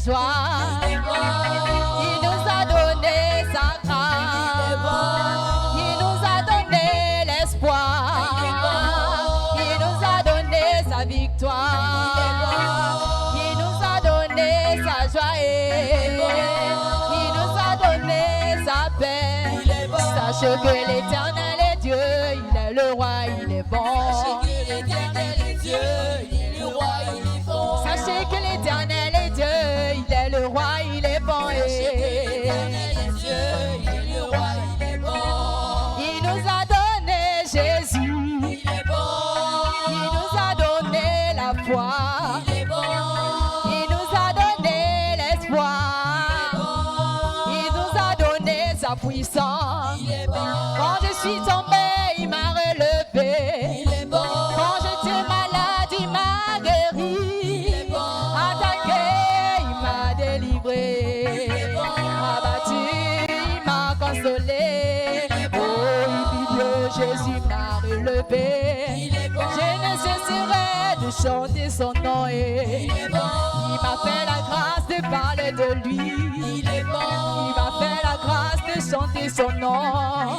joie. Il nous a donné sa grâce. Il nous a donné l'espoir. Il nous a donné sa victoire. Il nous a donné sa joie. Il nous a donné sa paix. Sache que l'Éternel est Dieu, il est le roi, il est bon. Sachez que l'Éternel est Dieu, il est le roi, il est bon. Sachez que l'Éternel est Dieu, il est le roi, il est bon. Sachez que l'Éternel est Dieu, il est le roi, il est bon. Il nous a donné Jésus, Il est bon. il nous a donné la foi, Il est bon. il nous a donné l'espoir, il nous a donné sa puissance. Il est bon. Quand je suis tombé, il m'a relevé. Il est bon. Quand j'étais malade, il m'a guéri. Il est bon. Attaqué, il m'a délivré. Il est bon. Abattu, il m'a consolé. Oh, Dieu, Jésus m'a relevé. Il est bon. Je ne cesserai de chanter son nom. Il est bon. Il m'a fait la grâce de parler de lui. Il est bon. Il m'a fait la grâce de chanter son nom.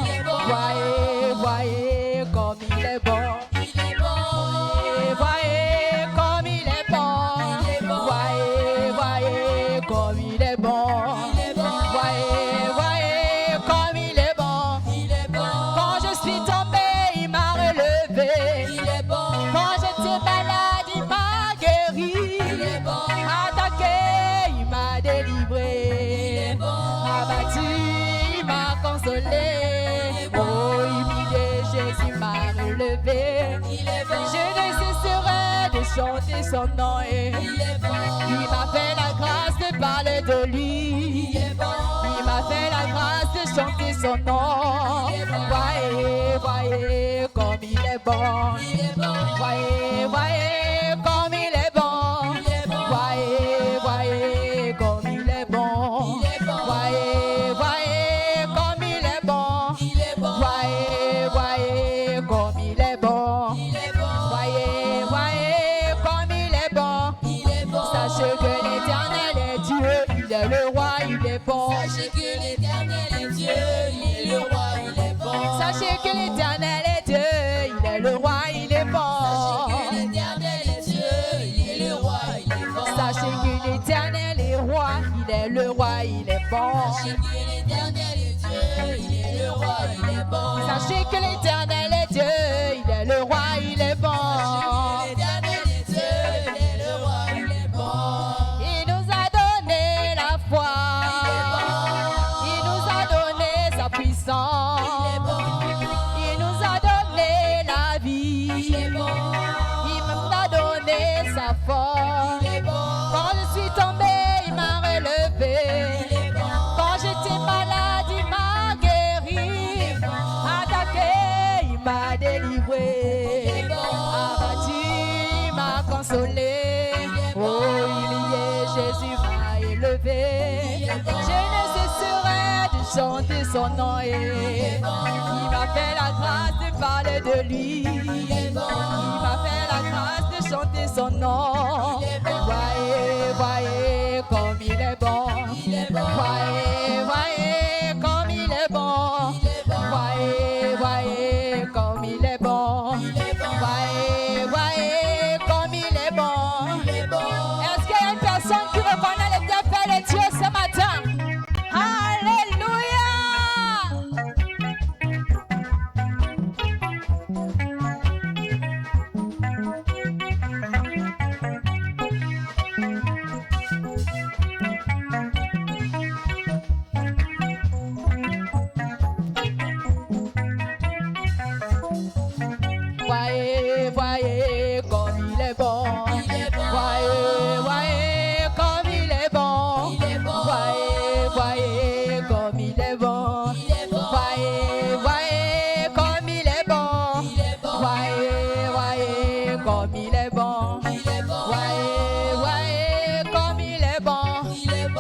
Il est bon. Voyez, voyez comme il est bon. Il est bon. Voyez comme il est bon. Il est bon. Voyez, voyez comme il est bon. Il est bon. Voyez, voyez comme il est bon. Il est bon. Quand je suis tombé, il m'a relevé. Il est bon. Quand j'étais malade, il m'a guéri. Il est bon. Attaqué, il m'a délivré. Il est bon. Abattu, il m'a consolé. Oh, humilié, Jésus m'a relevé. Il est bon. Je ne cesserai de chanter son nom. Il est bon. Il m'a fait la grâce de parler de lui. Il est bon. Il m'a fait la grâce de chanter son nom. Voyez, voyez comme il est bon. Il est bon. Voyez, voyez comme il est bon. Il est bon. Voyez, voyez comme il est bon. Il est bon. Voyez, voyez comme il est bon. Il est bon. Voyez, voyez comme il est bon. Il est bon. Voyez, voyez comme il est bon. Il est bon. Sachez que l'Éternel est Dieu, il est le roi, il est bon. Sachez que l'Éternel est Dieu, il est le roi, il est bon. Sachez que l'Éternel est Dieu, il est le roi, il est bon. Sachez que l'Éternel est Dieu, il est le roi, il est bon. Sachez que l'Éternel est roi, il est le roi, il est bon. Sachez que l'Éternel est Dieu, il est le roi, il est bon. Sachez que l'Éternel est Dieu, il est le roi, il est bon. L'Éternel est Dieu, il est le roi, il est bon. Il nous a donné la foi, il nous a donné sa puissance, Il est bon. il nous a donné la vie, Il est bon. il nous a donné sa force. Il est bon. Quand je suis tombé, il m'a relevé. Il est bon. Quand j'étais malade, il m'a guéri. Attaqué, il m'a délivré. Il est bon. Abattu, il m'a consolé. Oh, humilié, Jésus m'a élevé. Je ne cesserai de chanter son nom. Il m'a fait la grâce de parler de lui. Il m'a fait la grâce de chanter son nom. Voyez, voyez comme il est bon. Voyez, voyez comme il est bon. Voyez, voyez comme il est bon. Voyez, voyez comme il est bon. Est-ce qu'il y a une personne qui reconnaît les bienfaits de Dieu ce matin? Alléluia! Voyez, voyez comme il est bon. Voyez, voyez comme il est bon. Voyez, voyez comme il est bon. Voyez, voyez comme il est bon. Voyez, voyez comme il est bon. Voyez, voyez comme il est bon.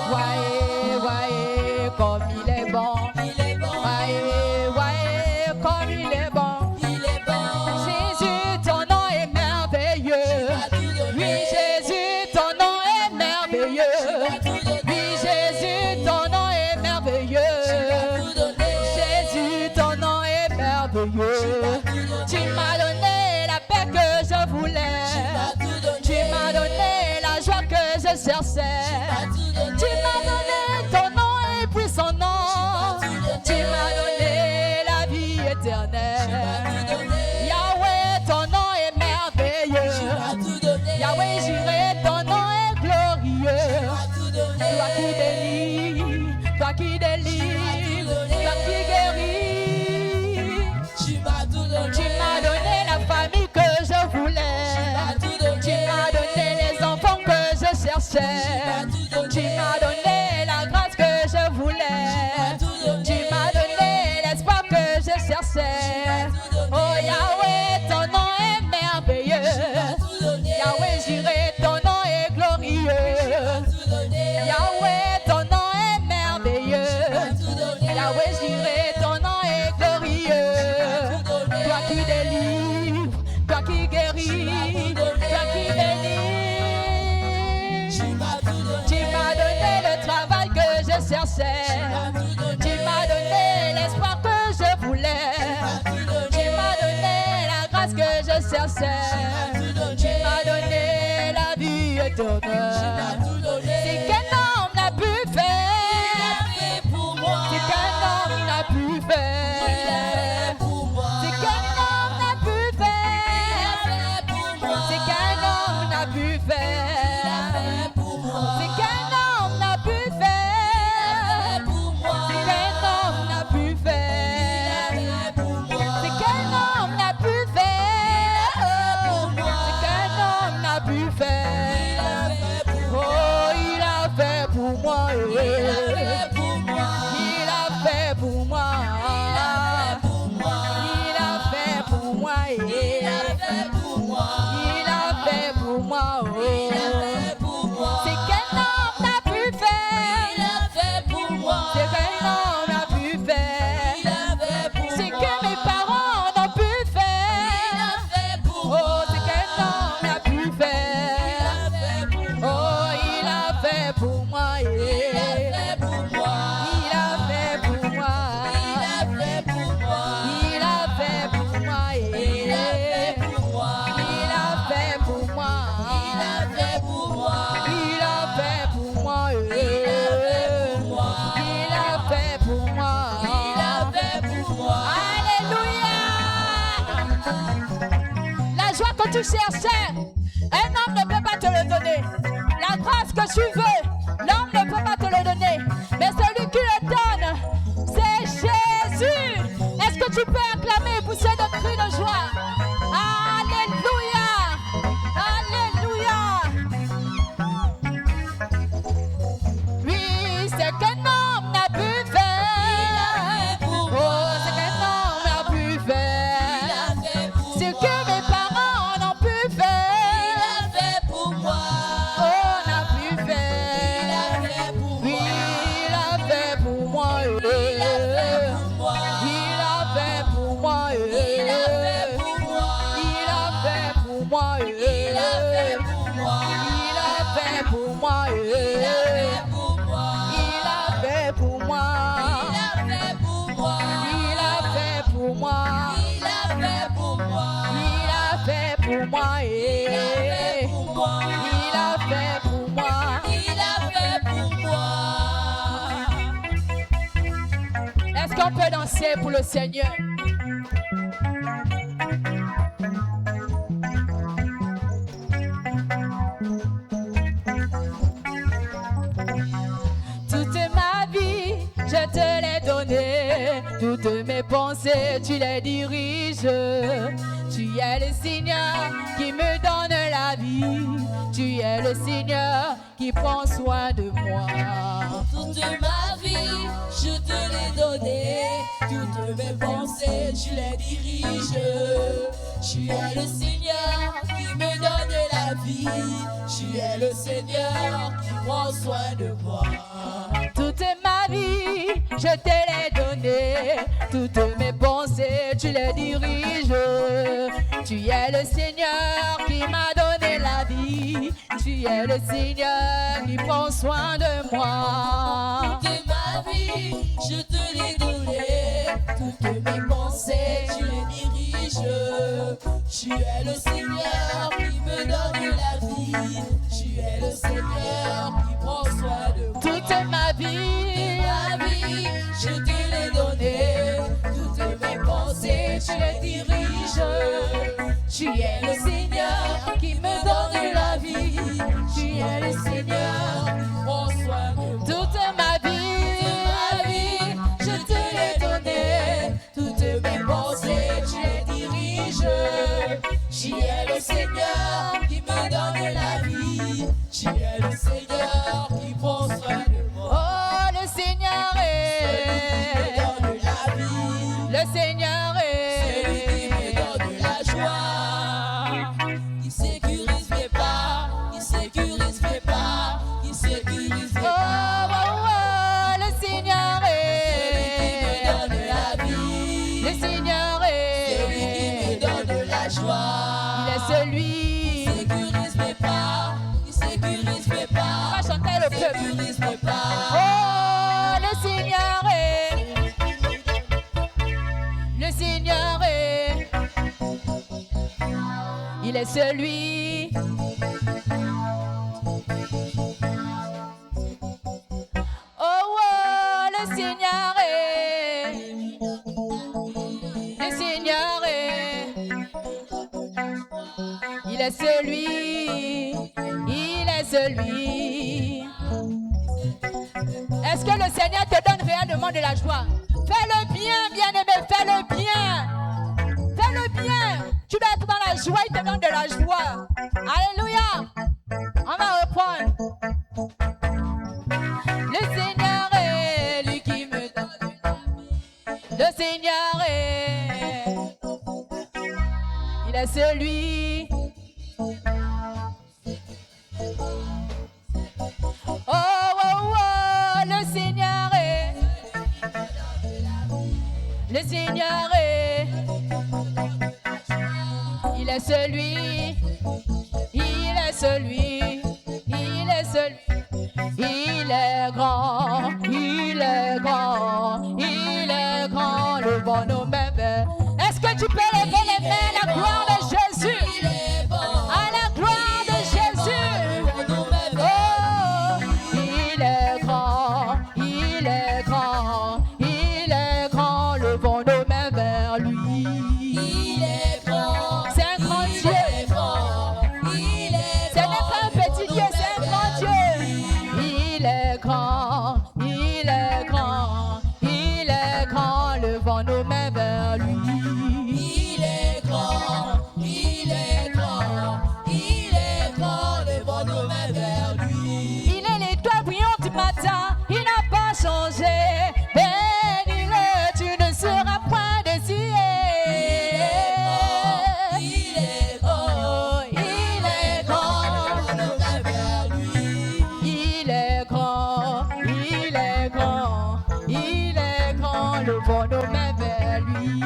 Voyez, voyez comme il est bon. Voyez, voyez comme il est bon. Jésus, ton nom est merveilleux. Oui, Jésus, ton nom est merveilleux. cherchais. Tu m'as donné ton nom et puis son nom. Tu m'as donné la vie éternelle. Yahweh, ton nom est merveilleux. Yahweh, j'irai, ton nom est glorieux. Toi qui délivres, toi qui délivres, toi qui guéris. Tu m'as donné la famille que je voulais. Tu m'as donné les enfants que je cherchais. Tu m'as donné la grâce que je voulais. Tu m'as donné l'espoir que je cherchais. Oh Yahweh, ton nom est merveilleux. Yahweh, j'irai, ton nom est glorieux. Yahweh, ton nom est merveilleux. Yahweh, j'irai, ton nom est glorieux. Toi qui délivres, toi qui guéris, toi qui bénis. Tu m'as donné le travail que je cherchais. Tu m'as donné l'espoir que je voulais. Tu m'as donné la grâce que je cherchais. Tu m'as donné la vie éternelle. C'est qu'un homme n'a pu faire. C'est qu'un homme n'a pu faire. C'est qu'un homme n'a pu faire. C'est qu'un homme n'a pu faire. C'est qu'un homme n'a pu faire. C'est qu'un homme n'a pu faire. C'est qu'un homme n'a pu faire. C'est qu'un homme n'a pu faire. Oh, il a fait pour moi. Il a fait pour moi. Il a fait pour moi. Il a fait pour moi. Il a fait pour moi. C'est qu'un homme n'a pu faire. C'est qu'un homme n'a pu faire. C'est que mes parents n'ont pu faire. Oh, c'est qu'un homme n'a pu faire. Oh, il a fait pour moi. Il a fait pour moi. Il a fait pour moi. Il a fait pour moi. Il a fait pour moi. Il a fait pour moi. Il a fait pour moi. Alléluia. La joie que tu cherchais, un homme ne peut pas te le donner. La grâce que tu veux, l'homme ne peut pas te le donner. Mais celui qui le donne, c'est Jésus. Est-ce que tu peux acclamer et pousser de cris de joie? Alléluia. Alléluia. Oui, c'est qu'un homme n'a pu faire. Oh, c'est qu'un homme n'a pu faire. C'est que mes parents n'ont pu faire. Oh, n'a pu faire. Oui, il a fait pour moi. Il a fait pour moi. Il a fait pour moi. Il a fait pour moi. Il a fait pour moi. Il a fait pour moi. Il a fait pour moi. Il a fait pour moi. Il a fait pour moi. Il a fait pour moi. Est-ce qu'on peut danser pour le Seigneur? Toute ma vie, je te l'ai donnée. Toutes mes pensées, tu les diriges. Tu es le Seigneur qui me donne la vie. Tu es le Seigneur qui prend soin de moi. Toute ma vie, je te l'ai donnée. Toutes mes pensées, tu les diriges. Tu es le Seigneur qui me donne la vie. Tu es le Seigneur qui prend soin de moi. Toute ma vie, je te l'ai donnée. Toutes mes pensées, tu les diriges. Tu es le Seigneur qui m'a donné la vie. Tu es le Seigneur qui prend soin de moi. Toute ma vie, je te l'ai donnée. Toutes mes pensées, tu les diriges. Tu es le Seigneur qui me donne la vie. Tu es le Seigneur soin de moi. Toute ma vie, Je te l'ai donné, toutes mes pensées, je les dirige. Tu es le Seigneur qui me donne la vie. Tu es le Seigneur, prends soin de moi. toute ma vie, Je te l'ai donné, toutes mes pensées, tu les diriges. Tu es le Seigneur qui me donne la vie. Tu es le Seigneur qui prend soin de moi. oh le Seigneur est, Donne la vie. le Seigneur Celui qui me est, donne la joie, qui sécurise mes pas, qui sécurise mes pas, qui sécurise mes oh, pas. oh, oh, le Seigneur Celui qui me est, donne la vie, le Seigneur celui qui me est, donne la joie, il est celui. qui sécurise mes pas, qui sécurise mes On pas, va chanter le peuple. sécurise mes pas. Oh, le Seigneur est, le Seigneur est, il est celui. Oh, oh, le Seigneur est, le Seigneur est, il est celui, il est celui. Est-ce que le Seigneur te donne réellement de la joie? Fais-le bien, bien-aimé, fais-le bien. Fais-le bien. Tu dois être dans la joie, il te donne de la joie. Alléluia. On va reprendre. Le Seigneur est lui qui me donne la vie. Le Seigneur est, il est celui. Oh, oh, oh, le Seigneur est, le Seigneur est, il est celui, il est celui, il est celui, il est grand, il est grand, il est grand, le bon homme est. Est-ce que tu peux lever les mains à la gloire de Jésus? Il est bon, À la gloire de Jésus! nous m'aime. Oh, il est grand, il est grand, il est grand, levons nos mains vers lui. Il est grand, C'est un grand il Dieu, est grand, il est ce n'est pas un petit Dieu, c'est un grand Dieu. Il est grand, il est grand, il est grand, levons nos mains vers lui. Il est grand, il est grand, il est grand, levons nos mains vers lui. Il est l'étoile brillante du matin, il n'a pas changé. Bénis-le, tu ne seras point déçu. Il est grand, Il est grand, levons nos mains vers lui. il est grand, il est grand, il est grand, levons nos mains vers lui.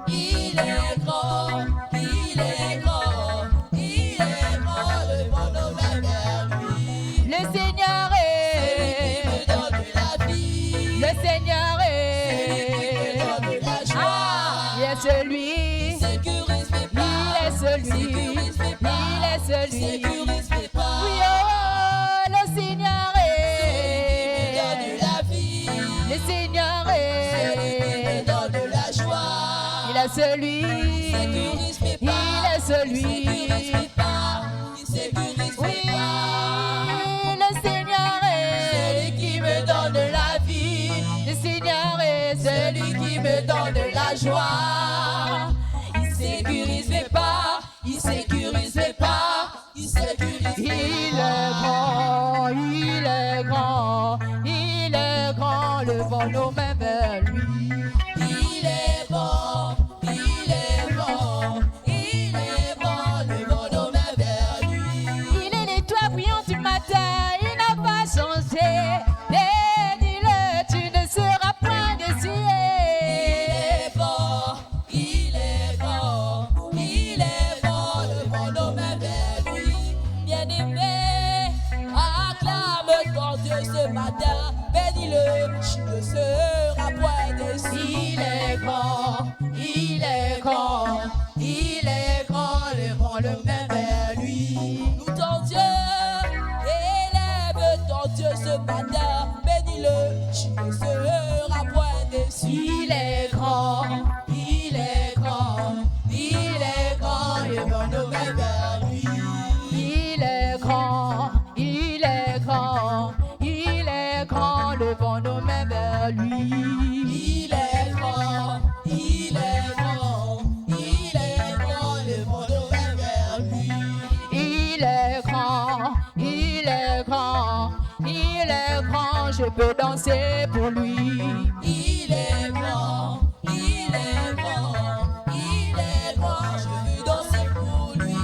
Il est grand, il est grand, il est grand, levons nos mains vers lui. Le Seigneur Il me est, donne la vie, le Seigneur il me est, donne la joie. ah, il est celui, Sécurise mes pas, il est celui, sécurise mes pas, il est celui. sécurise mes pas. Oui, oh, le Seigneur Il me donne est, la vie, le Seigneur il me est, donne la joie. il est celui, Sécurise mes il pas, est celui. sécurise mes pas, sécurise Oui, mes pas. le Seigneur est celui qui me donne la vie. Le Seigneur est celui qui me donne la joie. Il sécurise mes pas, il sécurise mes pas, il sécurise mes Il est grand, il est grand, il est grand, levons nos mains vers lui. Il est bon, il est bon, il est bon, levons nos mains vers lui. Il est l'étoile brillante du matin, il n'a pas changé. Bénis-le, tu ne seras point déçu. Il est bon, il est bon, il est bon, levons nos mains vers lui. Bien-aimé, acclame ton Dieu ce matin, bénis-le, tu ne seras point déçu. Il est grand, il est grand, il est grand, levons le main vers lui. Loue ton Dieu, élève ton Dieu ce matin, bénis-le, tu ne seras point déçu. Il est grand, Il est grand, il est grand, et bon nous vers lui. il est grand, il est grand, il est grand, levons nos mains vers lui. Il est grand, il est grand, il est grand, levons nos mains vers lui. Il est grand, il est grand, il est grand, je peux danser pour lui. Il est grand, il est grand, il est grand, je veux danser pour lui.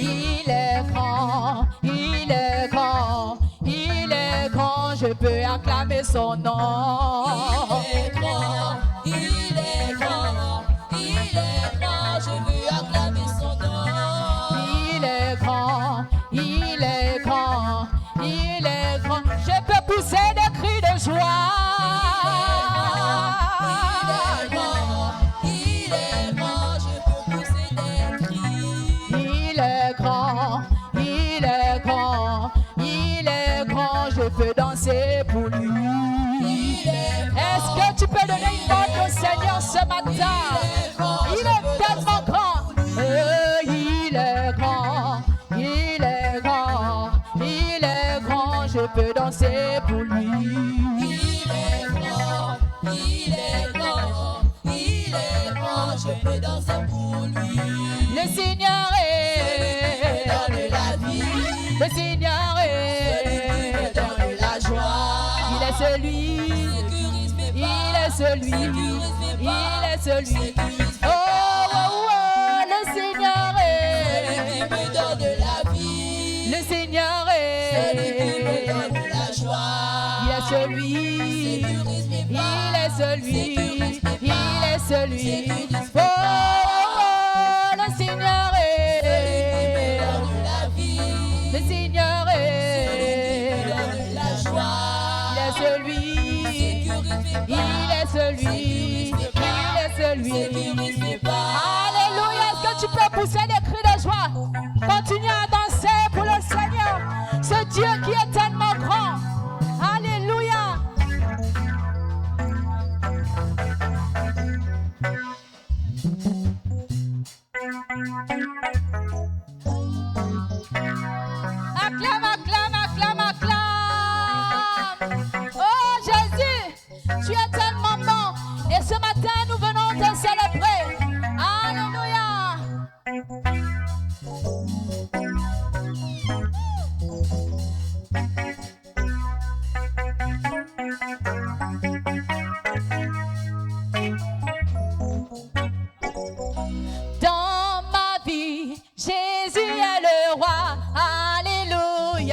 Il est grand, il est grand, il est grand, je peux acclamer son nom. Il est grand, il est grand, il est grand, je veux acclamer son nom. Il est grand, il est grand, il est grand, je peux pousser des cris de joie. Il est grand, je peux pousser des cris. Il est grand, il est grand, il est grand, je peux danser pour lui. Il est grand, Est-ce que tu peux donner une note au Seigneur ce matin? Il est tellement grand. Il est grand, il est grand, il est grand, je peux danser pour lui. il est grand, il est grand, il est grand, je peux danser pour lui. Le Seigneur est, Donne la vie, le Seigneur est, donne la joie. il est celui, Sécurise mes pas, il est celui, il est celui. Oh, oh, oh, le Seigneur celui qui est, me donne la vie, le Seigneur celui qui me est, donne la joie. il est celui, Sécurise mes pas, il est celui, il est celui. Oh, oh, oh, le Seigneur est, donne la vie, le Seigneur est, donne la joie. il est celui, il est celui, il est celui. Sécurise mes pas. Alléluia, est-ce que tu peux pousser des cris de joie? Continue à danser pour le Seigneur, ce Dieu qui est tellement grand. Alléluia. Acclame, acclame, acclame, acclame. Oh Jésus, tu es tellement bon. Et ce matin, nous venons te célébrer. Alléluia. Dans ma vie, Jésus est le roi. Alléluia.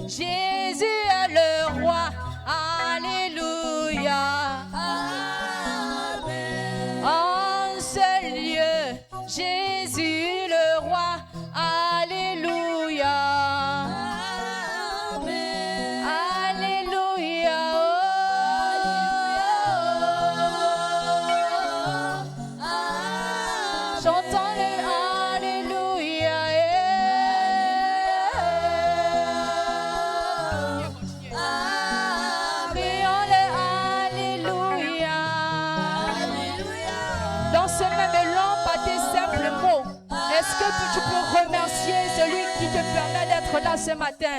Jésus est le roi. Alléluia. Amen. En ce lieu, Jésus le roi. Alléluia. Amen. Alléluia. Amen. Chantons le Alléluia. Prions le Alléluia. Dans ce même élan, par tes simples mots, est-ce que tu peux remercier celui qui te permet d'être là ce matin?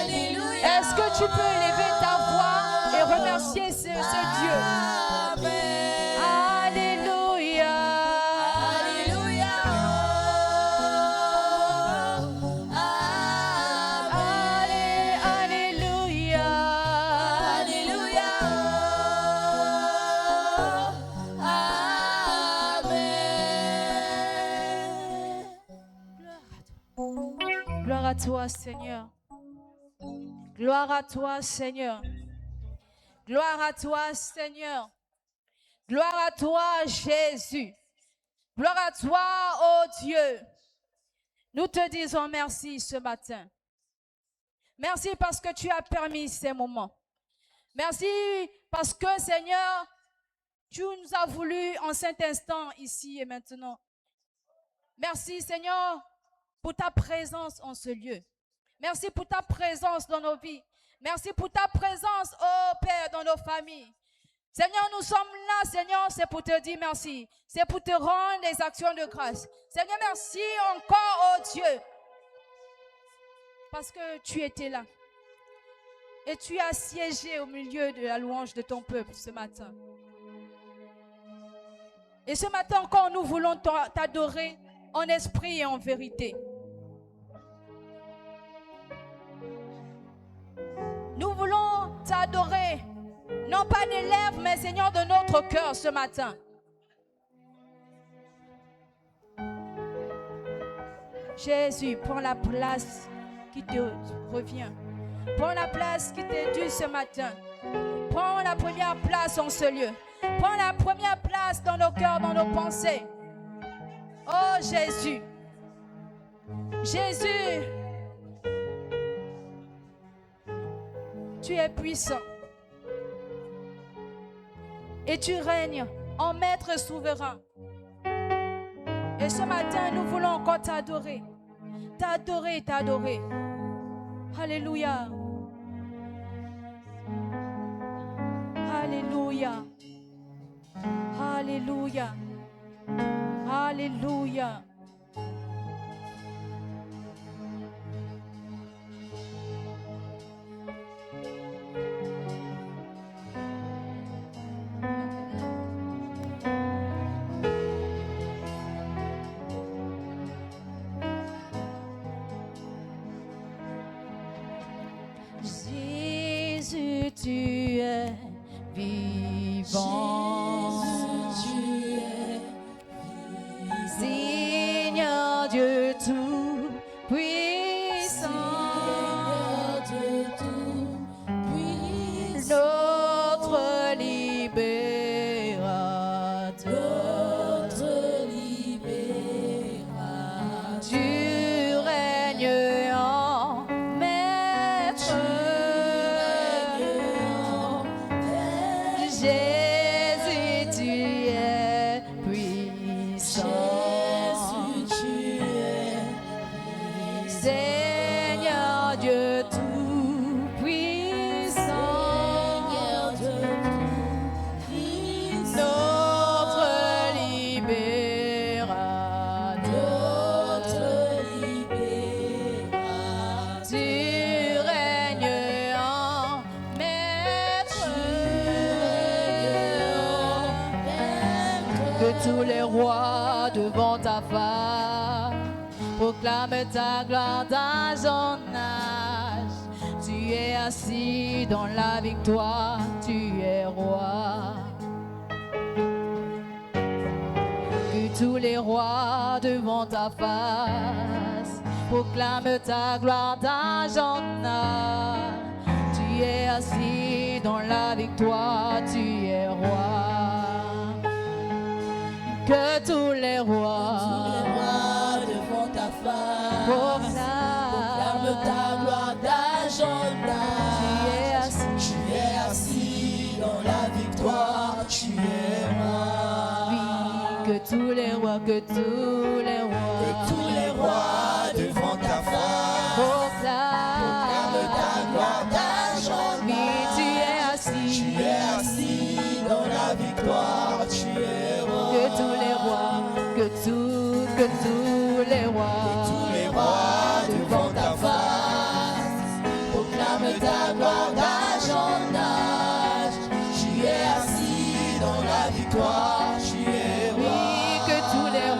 Alléluia. Est-ce que tu peux élever ta voix et remercier ce Dieu? Amen. Alléluia. Alléluia. Alléluia. Alléluia. Amen. Gloire à toi, Seigneur. Gloire à toi, Seigneur. Gloire à toi, Seigneur. Gloire à toi, Jésus. Gloire à toi, ô Dieu. Nous te disons merci ce matin. Merci parce que tu as permis ces moments. Merci parce que, Seigneur, tu nous as voulu en cet instant, ici et maintenant. Merci, Seigneur, pour ta présence en ce lieu. Merci pour ta présence dans nos vies. Merci pour ta présence, ô Père, dans nos familles. Seigneur, nous sommes là, Seigneur, c'est pour te dire merci. C'est pour te rendre des actions de grâce. Seigneur, merci encore, ô Dieu, parce que tu étais là. Et tu as siégé au milieu de la louange de ton peuple ce matin. Et ce matin encore, nous voulons t'adorer en esprit et en vérité. Nous voulons t'adorer, non pas des lèvres, mais Seigneur de notre cœur ce matin. Jésus, prends la place qui te revient. Prends la place qui t'est due ce matin. Prends la première place en ce lieu. Prends la première place dans nos cœurs, dans nos pensées. Oh Jésus. Jésus. Tu es puissant. Et tu règnes en maître souverain. Et ce matin, nous voulons encore t'adorer. T'adorer, t'adorer. Alléluia. Alléluia. Alléluia. Alléluia. Jésus, tu es vivant. Jésus, tu es Seigneur Dieu tout-puissant, Dieu tout-puissant, notre libérateur, notre libérateur. tu règnes en maître. Jésus, tu es puissant. Seigneur Dieu tout-puissant, notre libérateur, tu règnes en maître. Que tous les rois devant ta face proclame ta gloire dans ton âge. Tu es assis dans la victoire, tu es roi. Que tous les rois devant ta face proclame ta gloire, ta joie. Tu es assis dans la victoire, tu es roi. Que tous les rois devant ta face proclament ta gloire, ta joie. Tu es assis dans la victoire, tu es roi. Oui, que tous les rois, que tous les rois devant ta face proclament ta gloire, ta joie. Oui, tu es assis dans la victoire, tu es roi. Que tous les rois, que tous les rois devant ta face proclament ta gloire, ta joie. Tu es assis dans la victoire, tu es roi. Oui, que tous les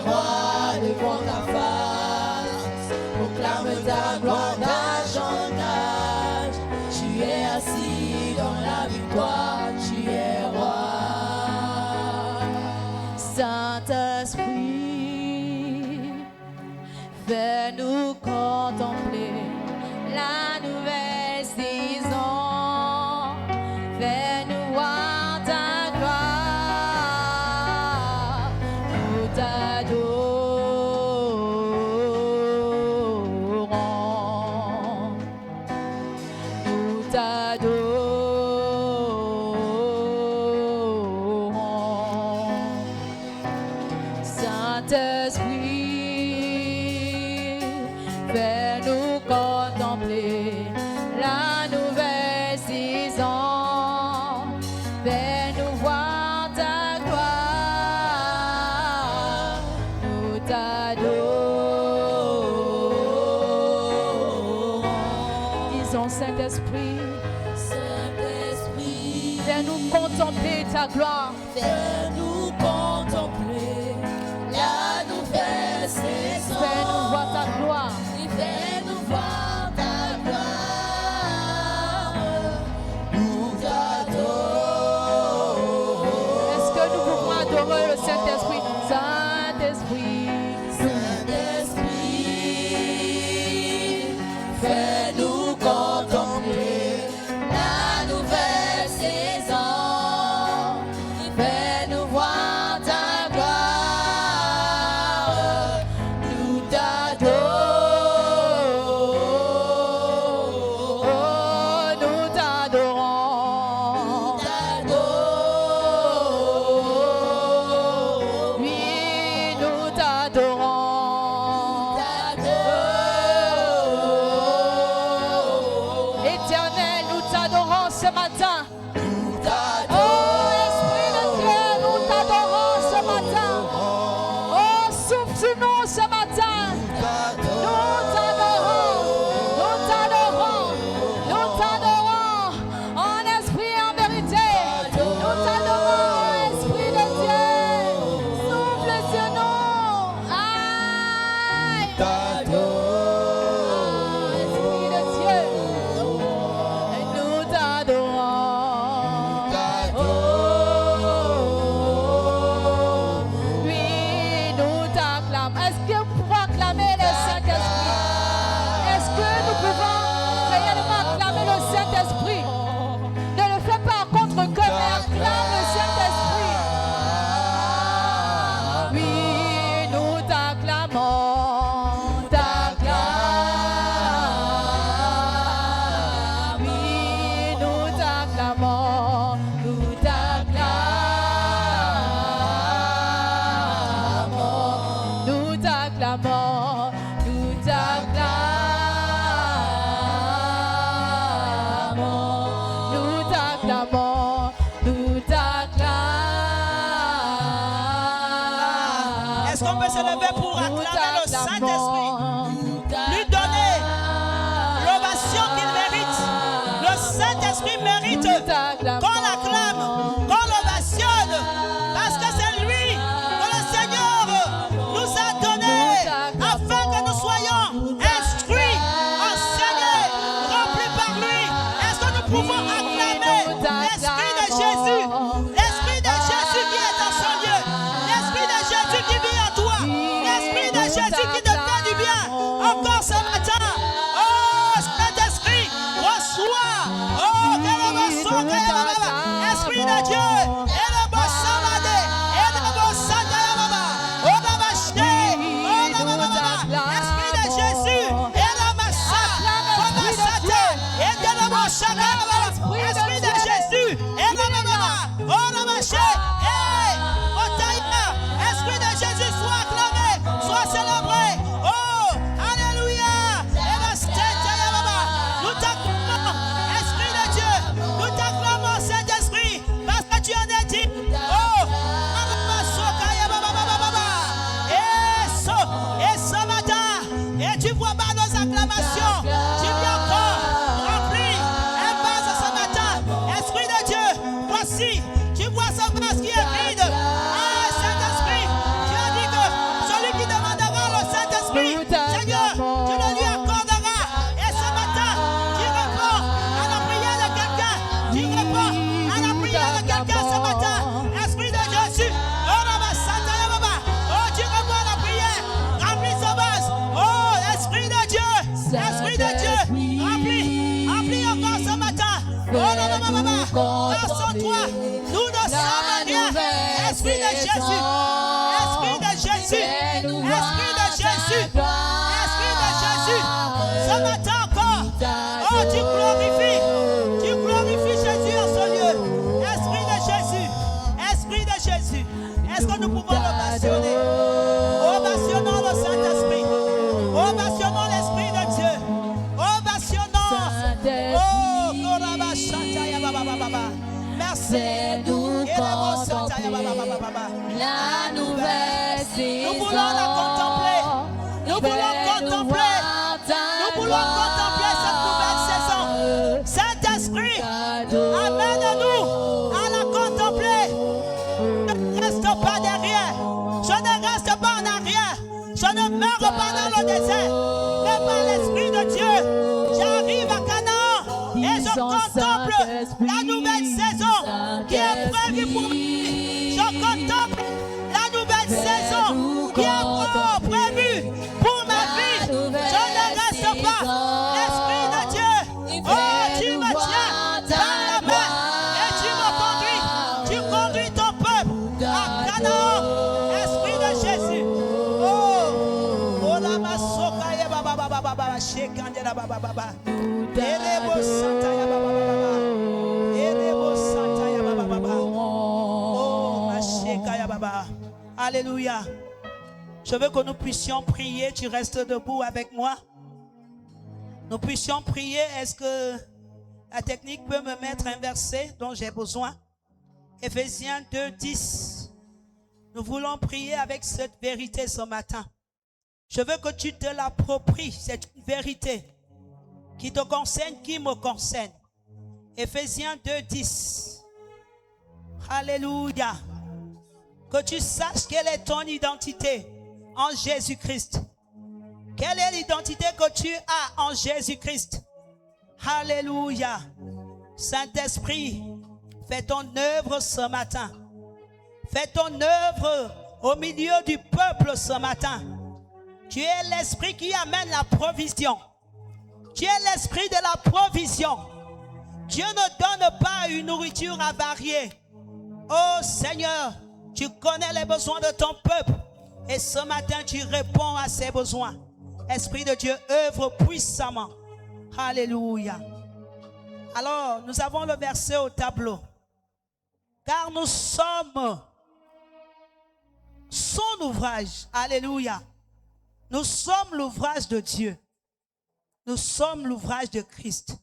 rois devant ta face proclament ta gloire, ta joie. Tu es assis dans la victoire, tu es roi. Saint-Esprit, fais-nous contempler la nouvelle saison. Fais-nous voir ta gloire. Nous t'adorons. Nous t'adorons. Saint-Esprit, fais-nous contempler la nouvelle saison. Fais-nous voir ta gloire. Nous t'adorons. Disons Saint-Esprit, Saint-Esprit, fais-nous contempler ta gloire. fais-nous contempler la nouvelle saison. Fais-nous voir ta gloire. Fais-nous voir ta gloire. Nous t'adorons. Est-ce que nous pouvons adorer le Saint-Esprit? Saint-Esprit, Saint-Esprit, fais-nous contempler la nouvelle saison. Fais-nous voir ta gloire. Nous t'adorons. oh, nous t'adorons. Oui, nous t'adorons. Éternel, nous t'adorons ce matin. Oh, Esprit de Dieu, nous t'adorons ce matin. Oh, souffle sur nous ce matin. Nous t'adorons. Nous t'adorons. Nous t'adorons. En esprit et en vérité. Nous t'adorons, Esprit de Dieu. Souffle sur nous. Aïe. Esprit de Dieu. Nous t'adorons. Oui, nous t'acclamons. Est-ce que nous pouvons acclamer le Saint-Esprit? Est-ce que nous pouvons réellement acclamer le Saint-Esprit? Ne le fais pas contre cœur, mais acclame le Saint-Esprit. Oui, nous t'acclamons. Oui, nous t'acclamons. Nous t'acclamons. Nous t'acclamons. Nous t'acclamons. Nous t'acclamons. Nous t'acclamons. Est-ce qu'on peut se lever pour Nous acclamer le Saint-Esprit? t'acclamons. Lui donner l'ovation qu'il mérite. Le Saint-Esprit mérite Nous t'acclamons. qu'on l'acclame, qu'on l'ovationne. Parce que c'est lui que le Seigneur nous a donné afin que nous soyons instruits, enseignés, remplis par lui. Est-ce que nous pouvons acclamer l'Esprit de Jésus? L'Esprit de Jésus qui est dans son lieu. L'Esprit de Jésus qui vit en toi. Et tu vois par nos acclamations, tu viens encore remplir un vase ce matin. Esprit de Dieu, voici, tu vois ce vase qui est vide. Ah, Saint-Esprit, tu as dit que celui qui demandera le Saint-Esprit, Seigneur, tu le lui accorderas. Et ce matin, tu réponds à la prière de quelqu'un. Tu réponds à la prière de quelqu'un ce matin. Esprit de Jésus, oh, tu réponds à la prière. Remplis ce vase. Oh, Esprit de Dieu, Esprit de Dieu, remplis encore ce matin. Oh, Concentre-toi, nous ne sommes rien. Esprit de Jésus, Esprit de Jésus, Esprit de Jésus, Esprit de Jésus. Ce matin encore, oh, tu glorifies Jésus en ce lieu. Esprit de Jésus, Esprit de Jésus. Est-ce que nous pouvons l'ovationner? Ovationnons le Saint-Esprit. Ovationnons l'Esprit de Dieu. Ovationnons. Oh, merci. Nous contempler la nouvelle saison. Nous voulons la contempler. Nous voulons contempler. Nous voulons contempler cette nouvelle saison. Saint-Esprit, amène-nous à la contempler. Je ne reste pas derrière. Je ne reste pas en arrière. Je ne meurs pas dans le désert. Mais par l'Esprit de Dieu, j'arrive à Canaan et je contemple la nouvelle saison qui est prévue pour moi. Je contemple la nouvelle saison qui est prévue pour ma vie. Je ne reste pas. Esprit de Dieu, oh, tu me tiens dans la main et tu me conduis. Tu conduis ton peuple à Canaan. Esprit de Jésus. Oh, oh la masoka ya baba baba baba shekande la baba baba. Erebo santa ya baba baba. Erebo santa ya baba baba. Oh, masheka ya baba. Alléluia. Je veux que nous puissions prier. Tu restes debout avec moi. Nous puissions prier. Est-ce que la technique peut me mettre un verset dont j'ai besoin? Éphésiens 2, 10. Nous voulons prier avec cette vérité ce matin. Je veux que tu te l'appropries, cette vérité qui te concerne, qui me concerne. Éphésiens 2, 10. Alléluia. Que tu saches quelle est ton identité en Jésus-Christ. Quelle est l'identité que tu as en Jésus-Christ? Alléluia. Saint-Esprit, fais ton œuvre ce matin. Fais ton œuvre au milieu du peuple ce matin. Tu es l'Esprit qui amène la provision. Tu es l'Esprit de la provision. Dieu ne donne pas une nourriture avariée. Oh Seigneur, tu connais les besoins de ton peuple. Et ce matin, tu réponds à ses besoins. Esprit de Dieu, œuvre puissamment. Alléluia. Alors, nous avons le verset au tableau. Car nous sommes son ouvrage. Alléluia. Nous sommes l'ouvrage de Dieu. Nous sommes l'ouvrage de Christ.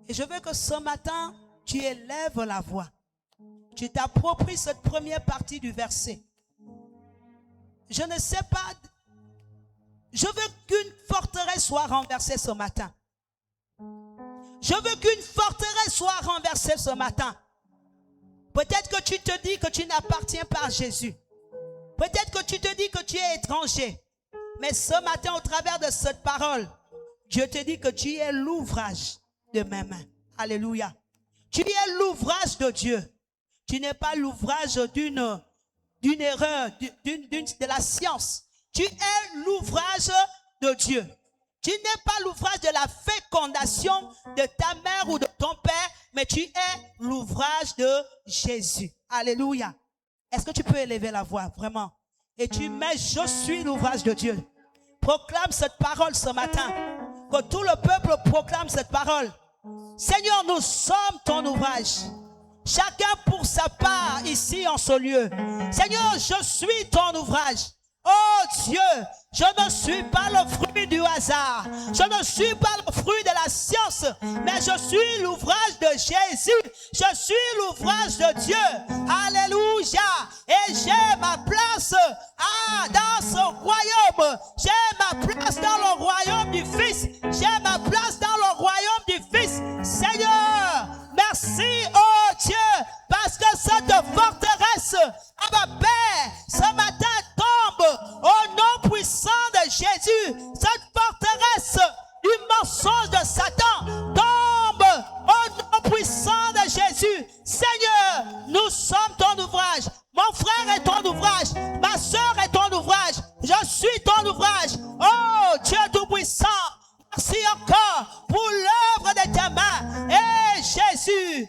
Et je veux que ce matin, tu élèves la voix. Tu t'appropries cette première partie du verset. Je ne sais pas. Je veux qu'une forteresse soit renversée ce matin. Je veux qu'une forteresse soit renversée ce matin. Peut-être que tu te dis que tu n'appartiens pas à Jésus. Peut-être que tu te dis que tu es étranger. Mais ce matin, au travers de cette parole, Dieu te dit que tu es l'ouvrage de mes mains. Alléluia. Tu es l'ouvrage de Dieu. Tu n'es pas l'ouvrage d'une erreur, de la science. Tu es l'ouvrage de Dieu. Tu n'es pas l'ouvrage de la fécondation de ta mère ou de ton père, mais tu es l'ouvrage de Jésus. Alléluia. Est-ce que tu peux élever la voix, vraiment? Et tu mets, je suis l'ouvrage de Dieu. Proclame cette parole ce matin. Que tout le peuple proclame cette parole. Seigneur, nous sommes ton ouvrage. Chacun pour sa part ici en ce lieu. Seigneur, je suis ton ouvrage. Oh Dieu, je ne suis pas le fruit du hasard. Je ne suis pas le fruit de la science. Mais je suis l'ouvrage de Jésus. Je suis l'ouvrage de Dieu. Alléluia. Et j'ai ma place dans ce royaume. J'ai ma place dans le royaume. Jésus.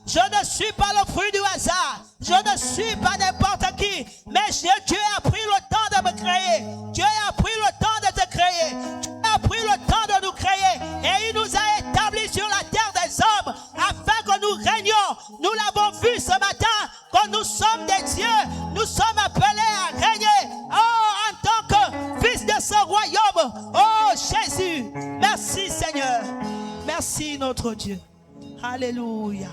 Je ne suis pas le fruit du hasard. Je ne suis pas n'importe qui. Mais Dieu a pris le temps de me créer. Dieu a pris le temps de te créer. Dieu a pris le temps de nous créer. Et il nous a établis sur la terre des hommes afin que nous régnions. Nous l'avons vu ce matin. Quand nous sommes des dieux, nous sommes appelés à régner. Oh, en tant que fils de ce royaume. Oh, Jésus. Merci, Seigneur. Merci, notre Dieu. Alléluia.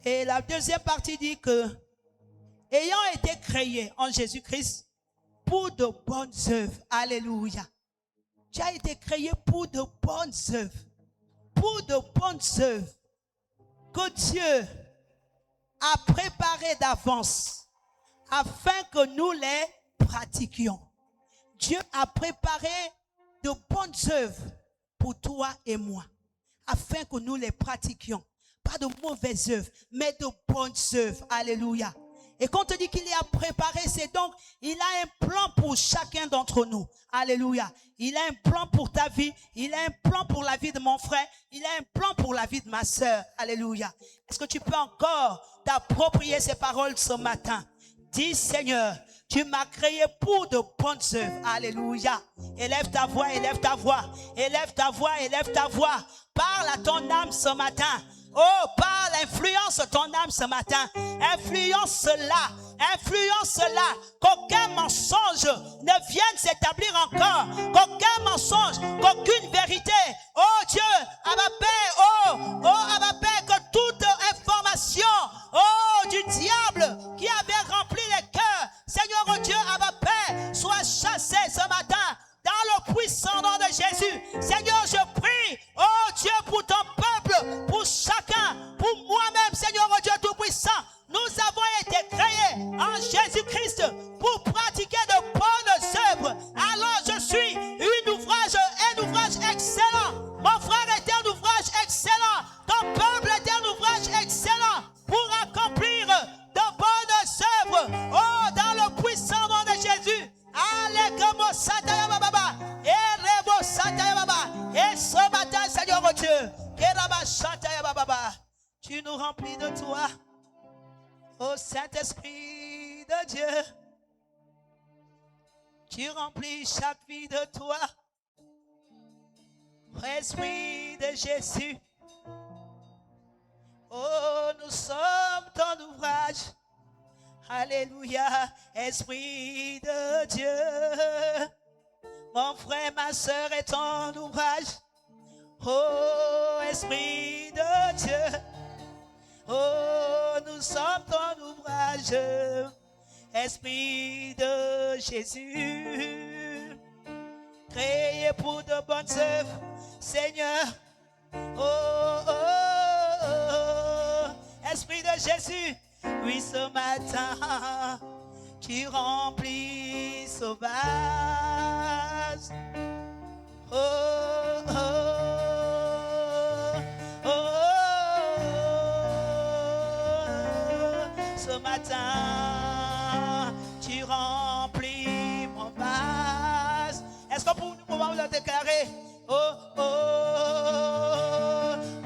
Et la deuxième partie dit que, ayant été créé en Jésus-Christ pour de bonnes œuvres. Alléluia. Tu as été créé pour de bonnes œuvres. Pour de bonnes œuvres que Dieu a préparées d'avance afin que nous les pratiquions. Dieu a préparé de bonnes œuvres pour toi et moi, afin que nous les pratiquions. Pas de mauvaises œuvres, mais de bonnes œuvres. Alléluia. Et quand on te dit qu'il a préparé, c'est donc, il a un plan pour chacun d'entre nous. Alléluia. Il a un plan pour ta vie. Il a un plan pour la vie de mon frère. Il a un plan pour la vie de ma sœur. Alléluia. Est-ce que tu peux encore t'approprier ces paroles ce matin? Dis, Seigneur, tu m'as créé pour de bonnes œuvres. Alléluia. Élève ta voix, élève ta voix. Élève ta voix, élève ta voix. Parle à ton âme ce matin. Oh, parle, influence ton âme ce matin. Influence cela. Influence cela. Qu'aucun mensonge ne vienne s'établir encore. Qu'aucun mensonge, qu'aucune vérité. Oh Dieu, Abba Père, Abba Père, que toute information, du diable qui avait rempli les cœurs, Seigneur, oh Dieu, Abba Père, soit chassée ce matin. Dans le puissant nom de Jésus. Seigneur, je prie, oh Dieu, pour ton peuple, pour chacun, pour moi-même, Seigneur, oh Dieu Tout-Puissant. Nous avons été créés en Jésus-Christ pour pratiquer de bonnes œuvres. Alors je suis un ouvrage excellent. Mon frère est un ouvrage excellent. Ton peuple est un ouvrage excellent pour accomplir de bonnes œuvres. Oh, dans le puissant nom de Jésus. Alléluia, Santa Baba, et Rebo Santa Baba, et ce matin, Seigneur oh Dieu, Keraba Santa Baba, tu nous remplis de toi, ô Saint-Esprit de Dieu, tu remplis chaque vie de toi, Esprit de Jésus, oh nous sommes ton ouvrage. Alléluia, Esprit de Dieu. Mon frère, ma soeur est ton ouvrage. Oh, Esprit de Dieu. Oh, nous sommes ton ouvrage. Esprit de Jésus. Créé pour de bonnes œuvres, Seigneur. Oh, oh, oh. Esprit de Jésus. Oui, ce matin, tu remplis ce vase. Oh, oh, oh, oh, ce matin, tu remplis mon vase. Est-ce que pour nous pouvons le déclarer? Oh, oh,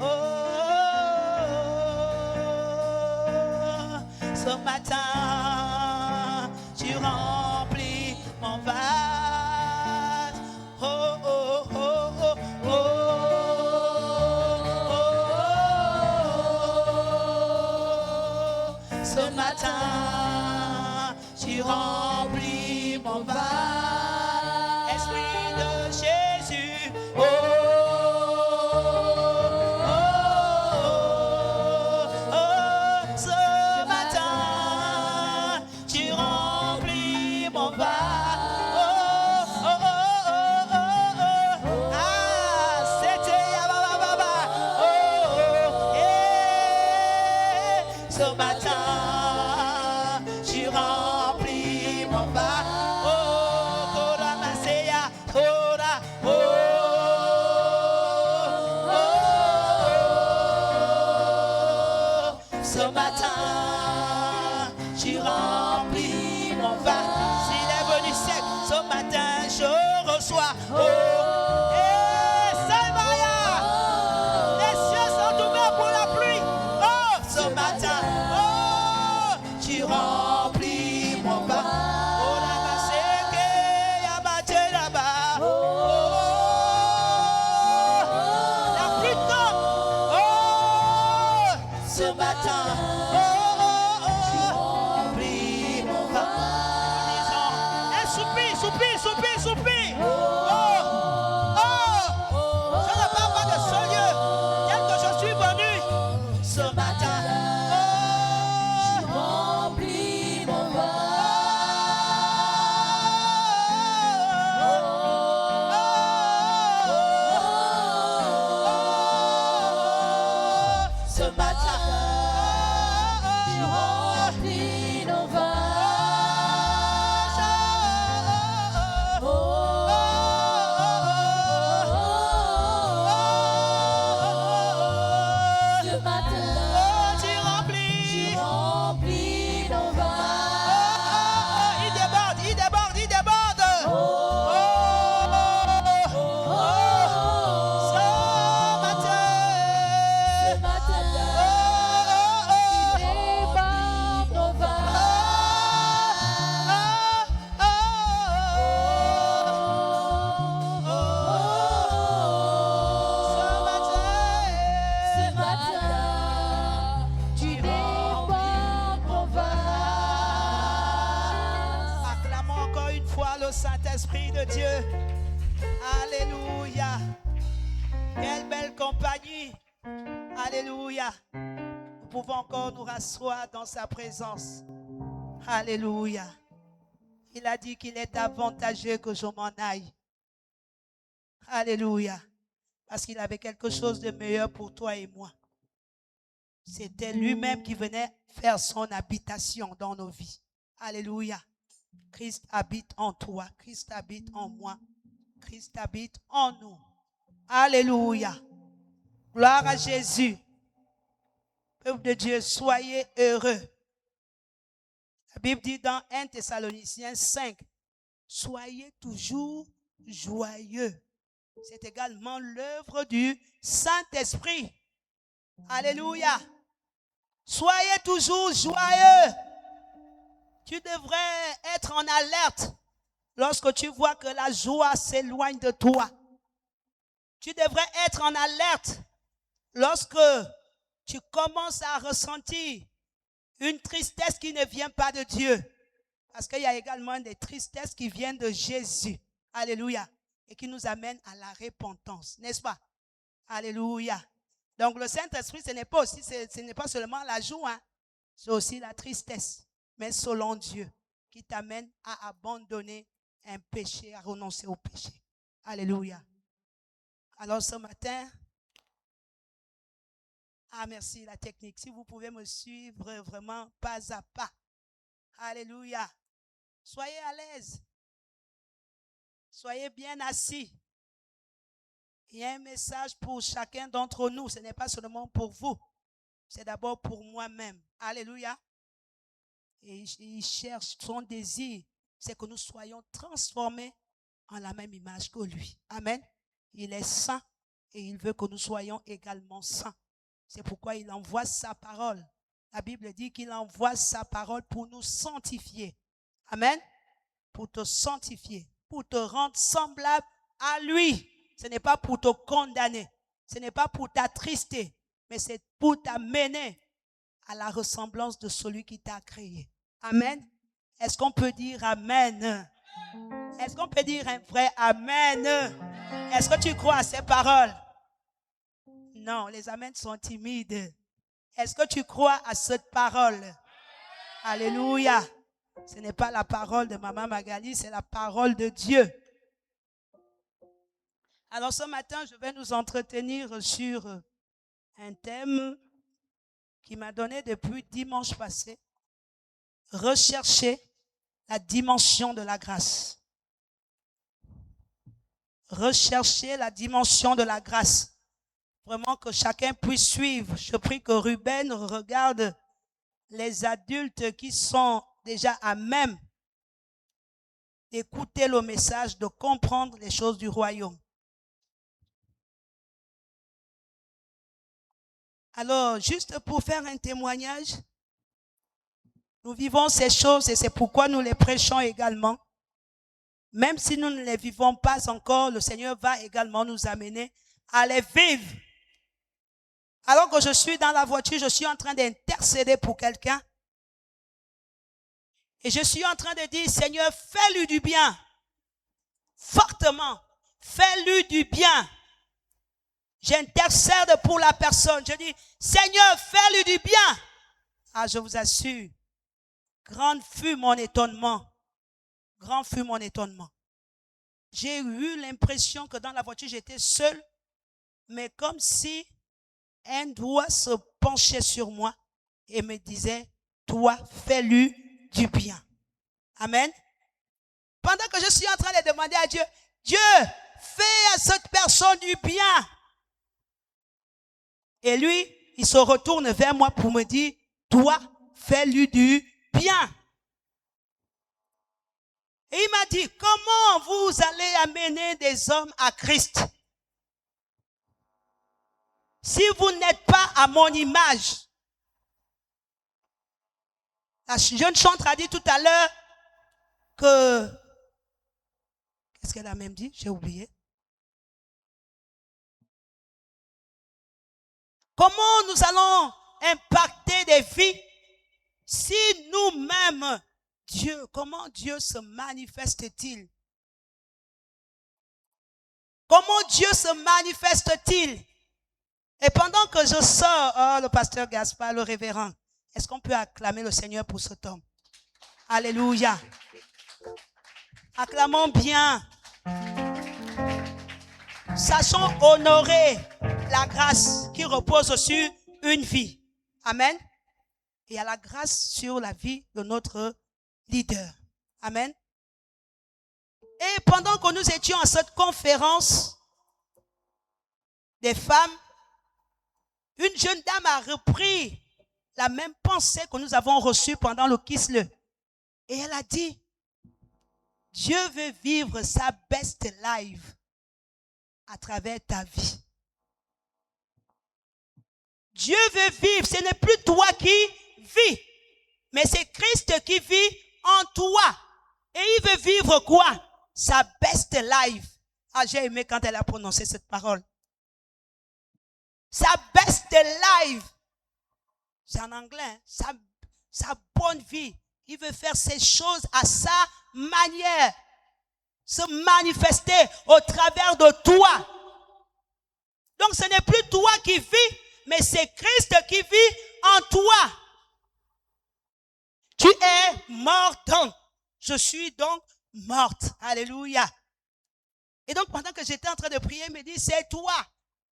oh, oh. Ce matin, tu remplis mon vase. Oh, oh, oh, oh, oh, oh. Ce matin, tu remplis mon vase. Esprit de Jésus. Oh, tu remplis mon vase. S'il est venu sec ce matin, soupire. Oh, je ne parle pas de ce lieu tel que je suis venu ce matin. Remplis mon ce matin, tu remplis nos ce matin, Tu remplis. nos Il déborde. Ce matin. ce matin, déborde nos ce matin, tu débordes mon vase. Acclamons encore une fois le Saint-Esprit de Dieu. Alléluia. Quelle belle compagnie. Alléluia. Nous pouvons encore nous rasseoir dans sa présence. Alléluia. Il a dit qu'il est avantageux que je m'en aille. Alléluia. Parce qu'il avait quelque chose de meilleur pour toi et moi. C'était lui-même qui venait faire son habitation dans nos vies. Alléluia. Christ habite en toi. Christ habite en moi. Christ habite en nous. Alléluia. Gloire à Jésus. Peuple de Dieu, soyez heureux. La Bible dit dans 1 Thessaloniciens 5, soyez toujours joyeux. C'est également l'œuvre du Saint-Esprit. Alléluia. Soyez toujours joyeux. Tu devrais être en alerte lorsque tu vois que la joie s'éloigne de toi. Tu devrais être en alerte lorsque tu commences à ressentir une tristesse qui ne vient pas de Dieu. Parce qu'il y a également des tristesses qui viennent de Jésus. Alléluia. Et qui nous amènent à la repentance. N'est-ce pas? Alléluia. Donc le Saint-Esprit, ce n'est pas seulement la joie, hein. C'est aussi la tristesse. Mais selon Dieu, qui t'amène à abandonner un péché, à renoncer au péché. Alléluia. Alors ce matin, merci la technique. Si vous pouvez me suivre vraiment pas à pas. Alléluia. Soyez à l'aise. Soyez bien assis. Il y a un message pour chacun d'entre nous. Ce n'est pas seulement pour vous. C'est d'abord pour moi-même. Alléluia. Et il cherche son désir. C'est que nous soyons transformés en la même image que lui. Amen. Il est saint et il veut que nous soyons également saints. C'est pourquoi il envoie sa parole. La Bible dit qu'il envoie sa parole pour nous sanctifier. Amen. Pour te sanctifier. Pour te rendre semblable à lui. Ce n'est pas pour te condamner. Ce n'est pas pour t'attrister. Mais c'est pour t'amener à la ressemblance de celui qui t'a créé. Amen. Est-ce qu'on peut dire Amen? Est-ce qu'on peut dire un vrai Amen? Est-ce que tu crois à ces paroles? Non, les Amen sont timides. Est-ce que tu crois à cette parole? Alléluia. Ce n'est pas la parole de Maman Magali, c'est la parole de Dieu. Alors ce matin, je vais nous entretenir sur un thème qui m'a donné depuis dimanche passé. Rechercher la dimension de la grâce. Rechercher la dimension de la grâce. Vraiment que chacun puisse suivre. Je prie que Ruben regarde les adultes qui sont déjà à même d'écouter le message, de comprendre les choses du royaume. Alors, juste pour faire un témoignage, nous vivons ces choses et c'est pourquoi nous les prêchons également. Même si nous ne les vivons pas encore, le Seigneur va également nous amener à les vivre. Alors que je suis dans la voiture, je suis en train d'intercéder pour quelqu'un. Et je suis en train de dire, Seigneur, fais-lui du bien. fortement. Fais-lui du bien. J'intercède pour la personne. Je dis, Seigneur, fais-lui du bien. Ah, je vous assure, grand fut mon étonnement. Grand fut mon étonnement. J'ai eu l'impression que dans la voiture, j'étais seul, mais comme si un doigt se penchait sur moi et me disait, toi, fais-lui du bien. Amen. Pendant que je suis en train de demander à Dieu, Dieu, fais à cette personne du bien. Et lui, il se retourne vers moi pour me dire, toi, fais-lui du bien. Et il m'a dit, comment vous allez amener des hommes à Christ si vous n'êtes pas à mon image? La jeune chantre a dit tout à l'heure que, qu'est-ce qu'elle a même dit? J'ai oublié. Comment nous allons impacter des vies si nous-mêmes, Dieu, comment Dieu se manifeste-t-il? Comment Dieu se manifeste-t-il? Et pendant que je sors, le pasteur Gaspard, le révérend, est-ce qu'on peut acclamer le Seigneur pour cet homme? Alléluia. Acclamons bien. Sachons honorer la grâce qui repose sur une vie. Amen. Et à la grâce sur la vie de notre leader. Amen. Et pendant que nous étions à cette conférence des femmes, une jeune dame a repris la même pensée que nous avons reçue pendant le Kisle. Et elle a dit, Dieu veut vivre sa best life à travers ta vie. Dieu veut vivre, ce n'est plus toi qui vis, mais c'est Christ qui vit en toi. Et il veut vivre quoi? Sa best life. Ah, j'ai aimé quand elle a prononcé cette parole. Sa best life. C'est en anglais, hein? Sa bonne vie. Il veut faire ces choses à sa manière. Se manifester au travers de toi. Donc ce n'est plus toi qui vis, mais c'est Christ qui vit en toi. Tu es morte. Je suis donc morte. Alléluia. Et donc pendant que j'étais en train de prier, il me dit, c'est toi.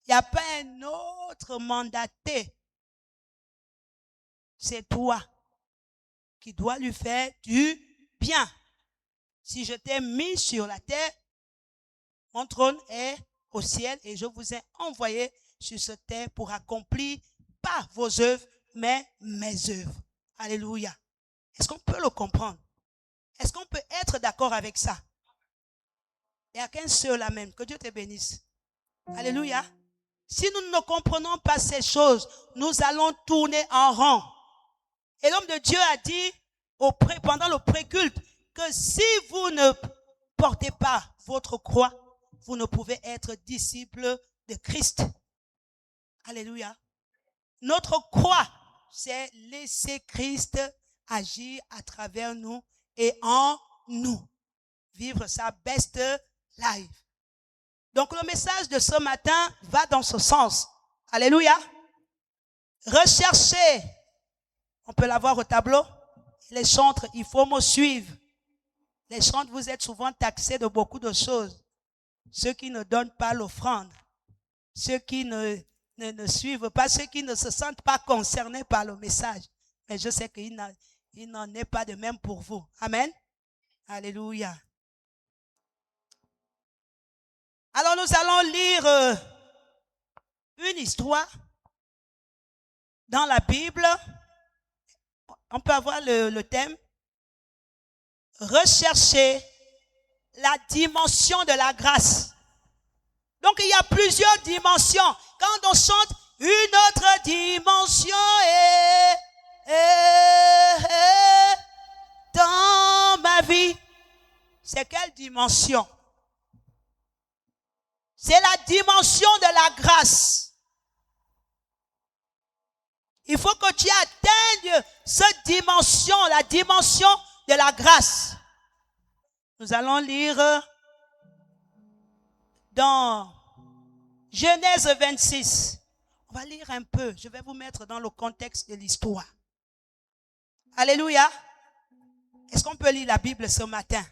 Il n'y a pas un autre mandaté. C'est toi qui dois lui faire du bien. Si je t'ai mis sur la terre, mon trône est au ciel et je vous ai envoyé sur cette terre pour accomplir pas vos œuvres, mais mes œuvres. Alléluia. Est-ce qu'on peut le comprendre? Est-ce qu'on peut être d'accord avec ça? Il n'y a qu'un seul là même. Que Dieu te bénisse. Alléluia. Si nous ne comprenons pas ces choses, nous allons tourner en rond. Et l'homme de Dieu a dit pendant le pré-culte que si vous ne portez pas votre croix, vous ne pouvez être disciple de Christ. Alléluia. Notre croix, c'est laisser Christ agir à travers nous et en nous. Vivre sa best life. Donc le message de ce matin va dans ce sens. Alléluia. Recherchez. On peut l'avoir au tableau. Les chantres, il faut me suivre. Les chantres, vous êtes souvent taxés de beaucoup de choses. Ceux qui ne donnent pas l'offrande. Ceux qui ne suivent pas. Ceux qui ne se sentent pas concernés par le message. Mais je sais qu'il n'en est pas de même pour vous. Amen. Alléluia. Alors nous allons lire une histoire dans la Bible. On peut avoir le thème. Rechercher la dimension de la grâce. Donc il y a plusieurs dimensions. Quand on chante une autre dimension dans ma vie, c'est quelle dimension? C'est la dimension de la grâce. Il faut que tu atteignes cette dimension, la dimension de la grâce. Nous allons lire dans Genèse 26. On va lire un peu. Je vais vous mettre dans le contexte de l'histoire. Alléluia. Est-ce qu'on peut lire la Bible ce matin?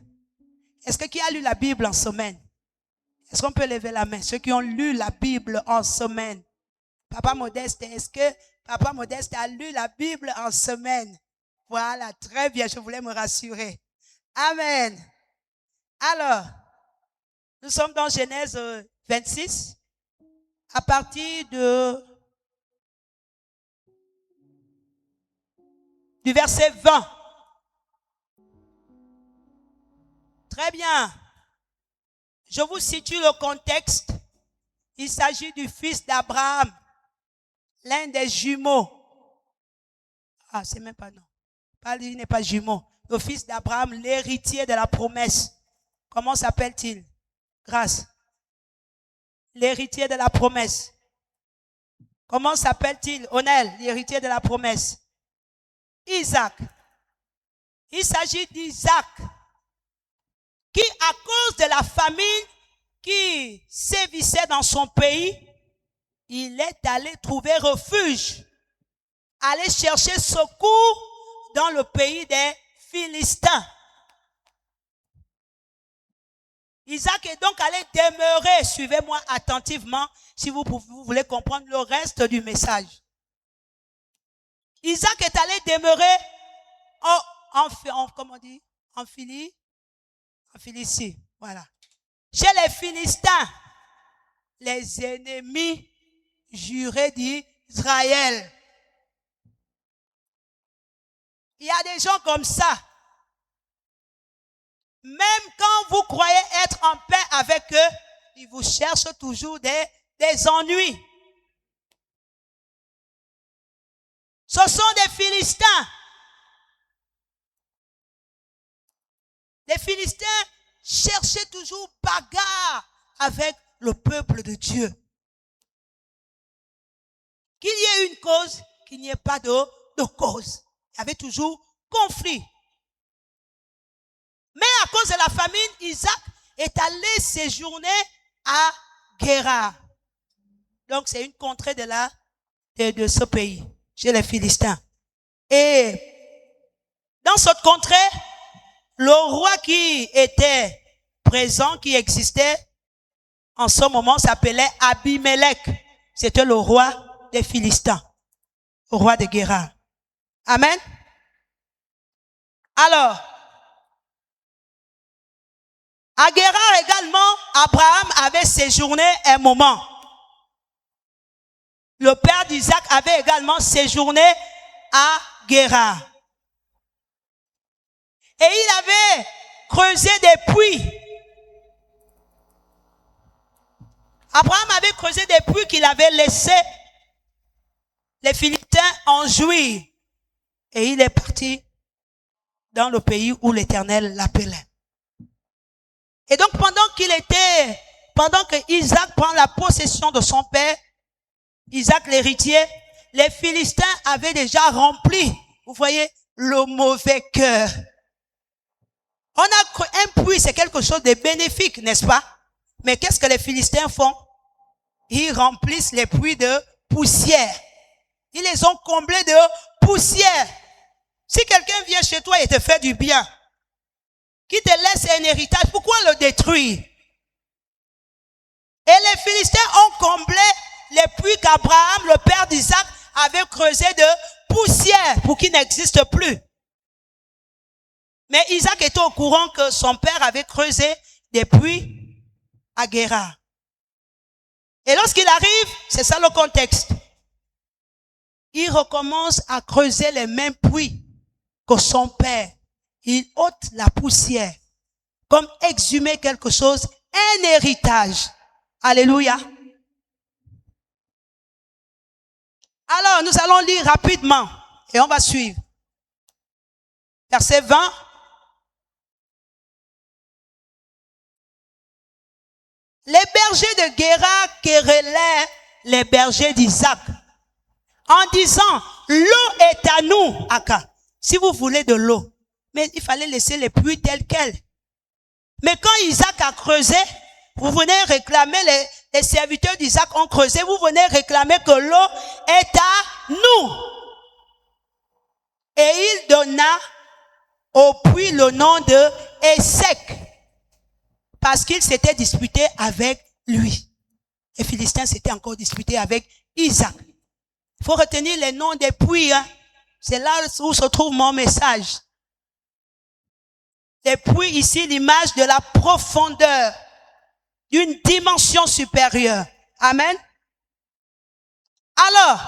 Est-ce que qui a lu la Bible en semaine? Est-ce qu'on peut lever la main? Ceux qui ont lu la Bible en semaine. Papa Modeste, est-ce que Papa Modeste a lu la Bible en semaine? Voilà, très bien, je voulais me rassurer. Amen. Alors, nous sommes dans Genèse 26, à partir du verset 20. Très bien. Je vous situe le contexte. Il s'agit du fils d'Abraham, l'un des jumeaux. Ah, c'est même pas non. Il n'est pas jumeau. Le fils d'Abraham, l'héritier de la promesse. Comment s'appelle-t-il? Grâce. L'héritier de la promesse. Comment s'appelle-t-il? Onel, l'héritier de la promesse. Isaac. Il s'agit d'Isaac, qui, à cause de la famine qui sévissait dans son pays, il est allé trouver refuge, aller chercher secours dans le pays des Philistins. Isaac est donc allé demeurer, suivez-moi attentivement si vous voulez comprendre le reste du message. Isaac est allé demeurer en Philistie, voilà. Chez les Philistins, les ennemis jurés d'Israël. Il y a des gens comme ça. Même quand vous croyez être en paix avec eux, ils vous cherchent toujours des ennuis. Ce sont des Philistins. Les Philistins cherchaient toujours bagarre avec le peuple de Dieu. Qu'il y ait une cause, qu'il n'y ait pas de cause. Il y avait toujours conflit. Mais à cause de la famine, Isaac est allé séjourner à Guérar. Donc c'est une contrée de ce pays, chez les Philistins. Et dans cette contrée, le roi qui était présent, qui existait en ce moment, s'appelait Abimelech. C'était le roi des Philistins, le roi de Guérar. Amen. Alors, à Guérar également, Abraham avait séjourné un moment. Le père d'Isaac avait également séjourné à Guérar. Et il avait creusé des puits. Abraham avait creusé des puits qu'il avait laissé les Philistins en jouir. Et il est parti dans le pays où l'Éternel l'appelait. Et donc pendant que Isaac prend la possession de son père, Isaac l'héritier, les Philistins avaient déjà rempli, vous voyez, le mauvais cœur. Un puits, c'est quelque chose de bénéfique, n'est-ce pas? Mais qu'est-ce que les Philistins font? Ils remplissent les puits de poussière. Ils les ont comblés de poussière. Si quelqu'un vient chez toi et te fait du bien, qui te laisse un héritage, pourquoi le détruire? Et les Philistins ont comblé les puits qu'Abraham, le père d'Isaac, avait creusés de poussière pour qu'ils n'existent plus. Mais Isaac était au courant que son père avait creusé des puits à Guérar. Et lorsqu'il arrive, c'est ça le contexte. Il recommence à creuser les mêmes puits que son père. Il ôte la poussière, comme exhumer quelque chose, un héritage. Alléluia. Alors, nous allons lire rapidement et on va suivre. Verset 20. Les bergers de Guérar querellaient les bergers d'Isaac en disant, l'eau est à nous, Aka. Si vous voulez de l'eau. Mais il fallait laisser les puits tels quels. Mais quand Isaac a creusé, Vous venez réclamer, les serviteurs d'Isaac ont creusé, vous venez réclamer que l'eau est à nous. Et il donna au puits le nom de Essek, parce qu'il s'était disputé avec lui. Les Philistins s'étaient encore disputés avec Isaac. Il faut retenir les noms des puits. Hein. C'est là où se trouve mon message. Les puits, ici, l'image de la profondeur, d'une dimension supérieure. Amen. Alors,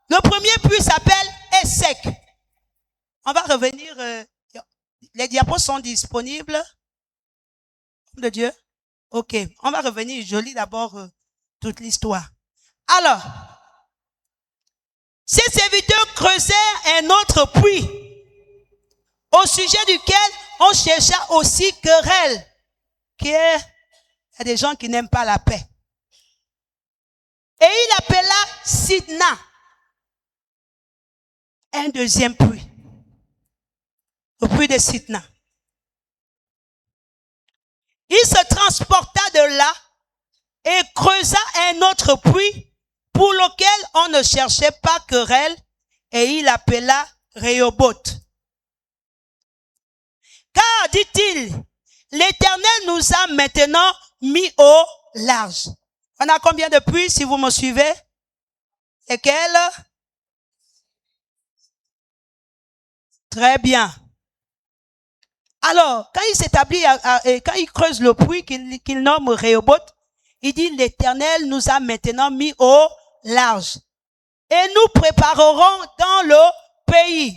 le premier puits s'appelle Essek. On va revenir. Les diapos sont disponibles. De Dieu. Ok, on va revenir. Je lis d'abord toute l'histoire. Alors, ces serviteurs creusèrent un autre puits, au sujet duquel on chercha aussi querelle. Il y a des gens qui n'aiment pas la paix. Et il appela Sidna un deuxième puits. Le puits de Sidna. Il se transporta de là et creusa un autre puits pour lequel on ne cherchait pas querelle, et il appela Rehoboth. Car, dit-il, l'Éternel nous a maintenant mis au large. On a combien de puits, si vous me suivez? Lesquels? Très bien. Alors, quand il s'établit, quand il creuse le puits qu'il nomme Rehoboth, il dit, l'Éternel nous a maintenant mis au large. Et nous préparerons dans le pays.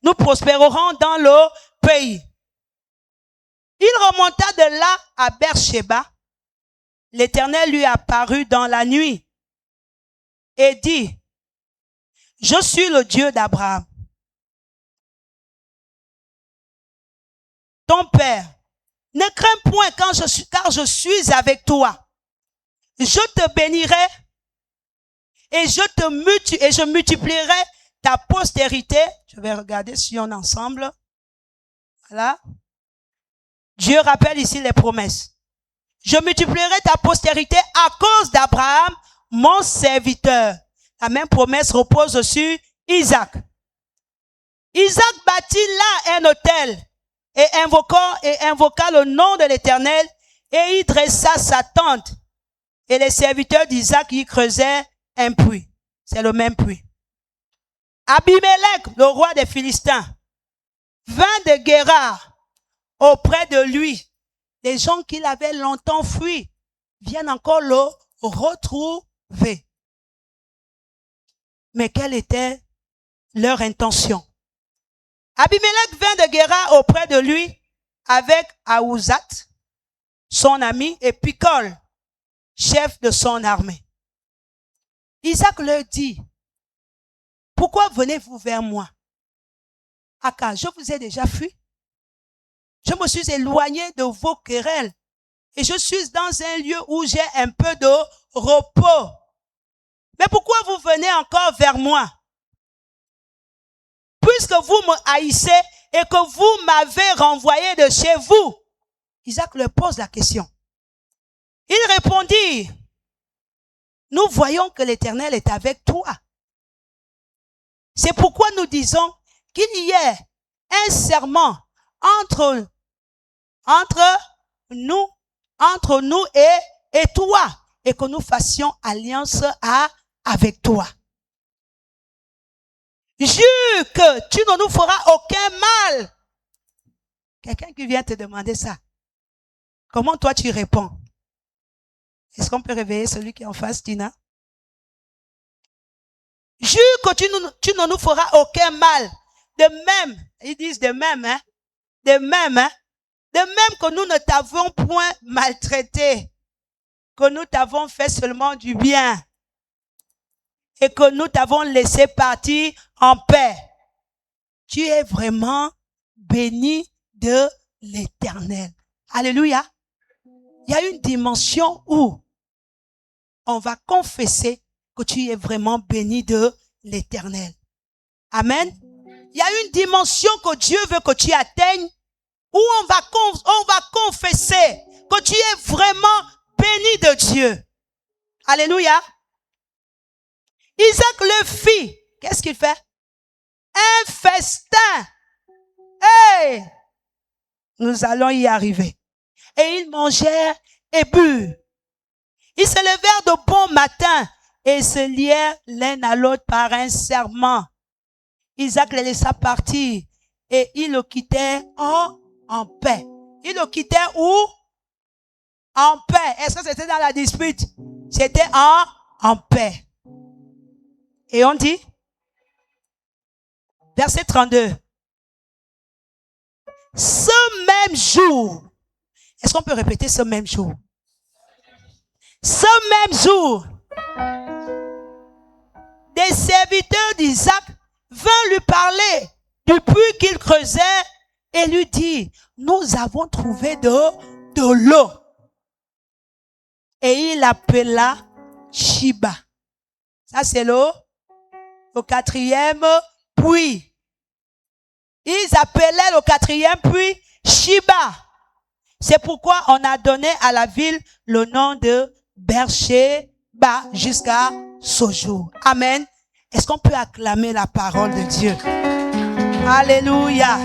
Nous prospérerons dans le pays. Il remonta de là à Beersheba. L'Éternel lui apparut dans la nuit et dit, je suis le Dieu d'Abraham, ton père. Ne crains point car je suis avec toi. Je te bénirai et je multiplierai ta postérité. Je vais regarder si on est ensemble. Voilà. Dieu rappelle ici les promesses. Je multiplierai ta postérité à cause d'Abraham, mon serviteur. La même promesse repose sur Isaac. Isaac bâtit là un autel et invoqua le nom de l'Éternel, et il dressa sa tente. Et les serviteurs d'Isaac y creusaient un puits. C'est le même puits. Abimelech, le roi des Philistins, vint de Guérar auprès de lui. Les gens qu'il avait longtemps fui viennent encore le retrouver. Mais quelle était leur intention? Abimelech vint de Guérar auprès de lui avec Aouzat, son ami, et Picol, chef de son armée. Isaac leur dit, pourquoi venez-vous vers moi? Aka, je vous ai déjà fui. Je me suis éloigné de vos querelles et je suis dans un lieu où j'ai un peu de repos. Mais pourquoi vous venez encore vers moi? Puisque vous me haïssez et que vous m'avez renvoyé de chez vous. Isaac leur pose la question. Il répondit, nous voyons que l'Éternel est avec toi. C'est pourquoi nous disons qu'il y ait un serment entre nous et toi, et que nous fassions alliance avec toi. Jure que tu ne nous feras aucun mal. Quelqu'un qui vient te demander ça, comment toi tu réponds? Est-ce qu'on peut réveiller celui qui est en face, Tina? Jure que tu ne nous feras aucun mal. De même, ils disent de même, hein? De même que nous ne t'avons point maltraité, que nous t'avons fait seulement du bien et que nous t'avons laissé partir en paix. Tu es vraiment béni de l'Éternel. Alléluia. Il y a une dimension où on va confesser que tu es vraiment béni de l'Éternel. Amen. Il y a une dimension que Dieu veut que tu atteignes où on va confesser que tu es vraiment béni de Dieu. Alléluia. Isaac le fit. Qu'est-ce qu'il fait? Un festin. Hey! Nous allons y arriver. Et ils mangèrent et burent. Ils se levèrent de bon matin et se lièrent l'un à l'autre par un serment. Isaac les laissa partir et ils le quittèrent en paix. Ils le quittèrent où? En paix. Est-ce que c'était dans la dispute? C'était en paix. Et on dit, verset 32. Ce même jour, est-ce qu'on peut répéter ce même jour? Ce même jour, des serviteurs d'Isaac vinrent lui parler du puits qu'il creusait et lui dit, nous avons trouvé de l'eau. Et il l'appela Shiba. Ça c'est le 4e puits. Ils appelaient le 4e puits Shiba. C'est pourquoi on a donné à la ville le nom de Beersheba jusqu'à ce jour. Amen. Est-ce qu'on peut acclamer la parole de Dieu? Alléluia.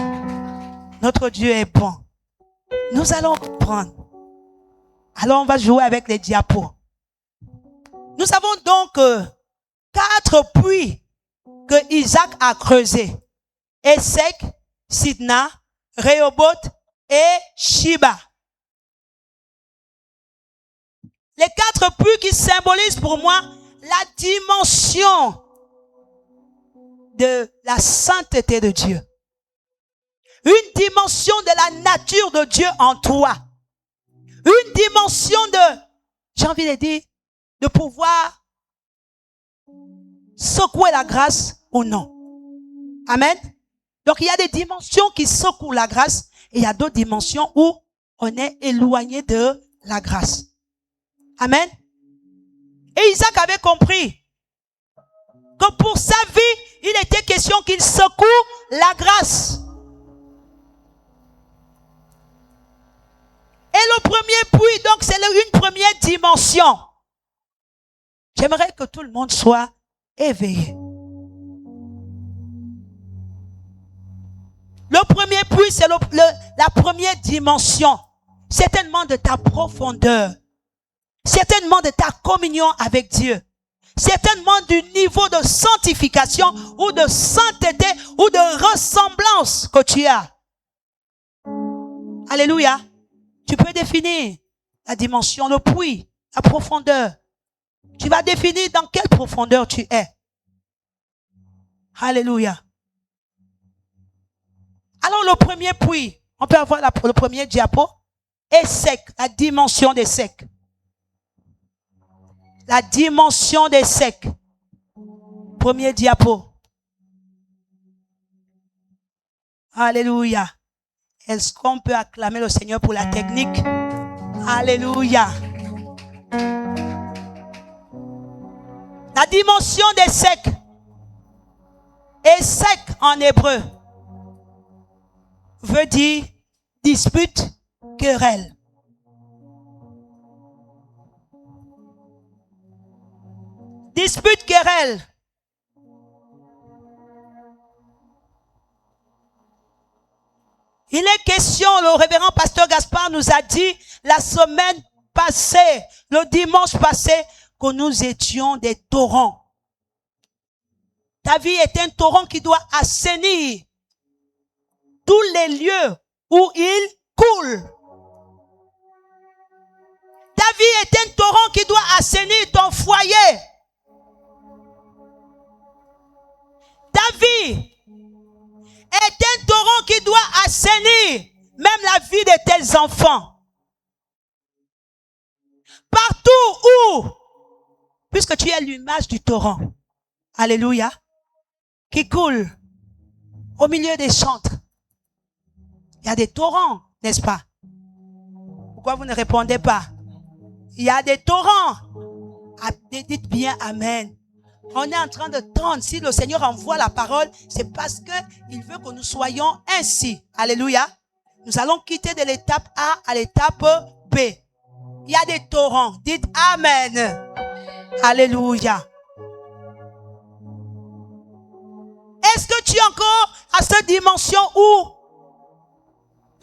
Notre Dieu est bon. Nous allons prendre. Alors on va jouer avec les diapos. Nous avons donc 4 puits que Isaac a creusés. Esek, Sidna, Rehoboth et Shiba. Les 4 puits qui symbolisent pour moi la dimension de la sainteté de Dieu. Une dimension de la nature de Dieu en toi. Une dimension de, j'ai envie de dire, de pouvoir secouer la grâce ou non. Amen. Donc il y a des dimensions qui secouent la grâce et il y a d'autres dimensions où on est éloigné de la grâce. Amen. Et Isaac avait compris que pour sa vie, il était question qu'il secoue la grâce. Et le premier puits, donc c'est une première dimension. J'aimerais que tout le monde soit éveillé. Le premier puits, c'est la première dimension. Certainement de ta profondeur. Certainement de ta communion avec Dieu. Certainement du niveau de sanctification ou de sainteté ou de ressemblance que tu as. Alléluia. Tu peux définir la dimension, le puits, la profondeur. Tu vas définir dans quelle profondeur tu es. Alléluia. Alors le premier puits, on peut avoir le premier diapo, est sec, la dimension des secs. La dimension des secs. Premier diapo. Alléluia. Est-ce qu'on peut acclamer le Seigneur pour la technique? Alléluia. La dimension des secs. Et sec en hébreu veut dire dispute, querelle. Dispute, querelle. Il est question, le révérend pasteur Gaspard nous a dit la semaine passée, le dimanche passé, que nous étions des torrents. Ta vie est un torrent qui doit assainir tous les lieux où il coule. Ta vie est un torrent qui doit assainir ton foyer. Ta vie est un torrent qui doit assainir même la vie de tes enfants. Partout où, puisque tu es l'image du torrent, alléluia, qui coule au milieu des chantres. Il y a des torrents, n'est-ce pas? Pourquoi vous ne répondez pas? Il y a des torrents. Dites bien Amen. On est en train de tendre. Si le Seigneur envoie la parole, c'est parce que il veut que nous soyons ainsi. Alléluia. Nous allons quitter de l'étape A à l'étape B. Il y a des torrents. Dites Amen. Alléluia. Est-ce que tu es encore à cette dimension où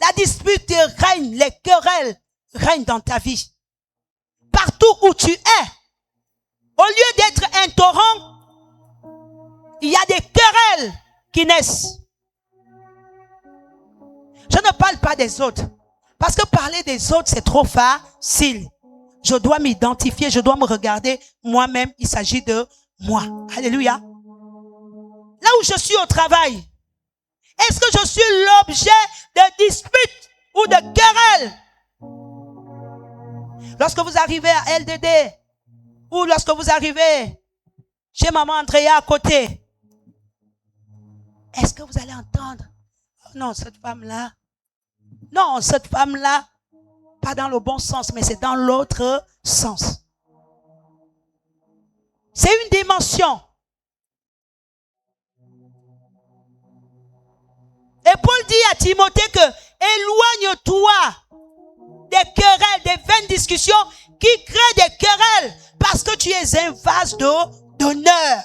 la dispute règne, les querelles règnent dans ta vie? Partout où tu es, au lieu d'être un torrent, il y a des querelles qui naissent. Je ne parle pas des autres. Parce que parler des autres, c'est trop facile. Je dois m'identifier, je dois me regarder moi-même. Il s'agit de moi. Alléluia. Là où je suis au travail, est-ce que je suis l'objet de disputes ou de querelles? Lorsque vous arrivez à LDD, ou lorsque vous arrivez chez maman Andrea à côté, est-ce que vous allez entendre? Oh non, cette femme-là. Non, cette femme-là, pas dans le bon sens, mais c'est dans l'autre sens. C'est une dimension. Et Paul dit à Timothée que éloigne-toi des querelles, des vaines discussions qui créent des querelles parce que tu es un vase d'honneur.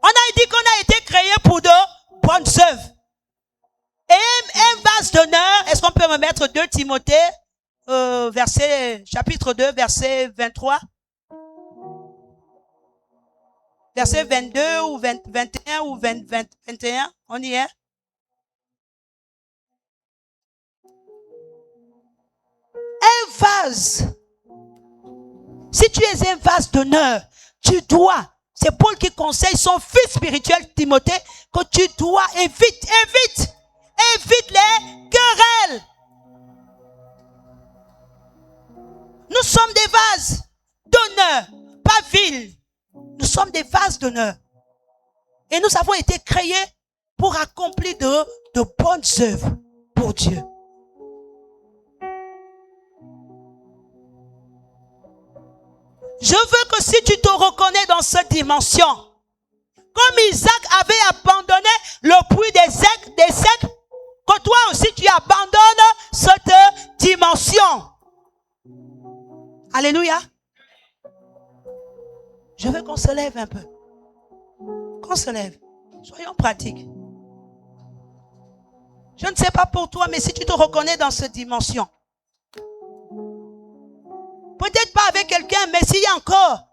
On a dit qu'on a été créé pour de bonnes œuvres. Et un vase d'honneur, est-ce qu'on peut me mettre 2 Timothée, chapitre 2, verset 23? Verset 22 ou 21 ou 21, on y est? Un vase. Si tu es un vase d'honneur, tu dois, c'est Paul qui conseille son fils spirituel Timothée, que tu dois évite les querelles. Nous sommes des vases d'honneur, pas vils. Nous sommes des vases d'honneur. Et nous avons été créés pour accomplir de bonnes œuvres pour Dieu. Je veux que si tu te reconnais dans cette dimension, comme Isaac avait abandonné le puits des secs, que toi aussi tu abandonnes cette dimension. Alléluia. Je veux qu'on se lève un peu. Qu'on se lève. Soyons pratiques. Je ne sais pas pour toi, mais si tu te reconnais dans cette dimension, peut-être pas avec quelqu'un, mais s'il y a encore,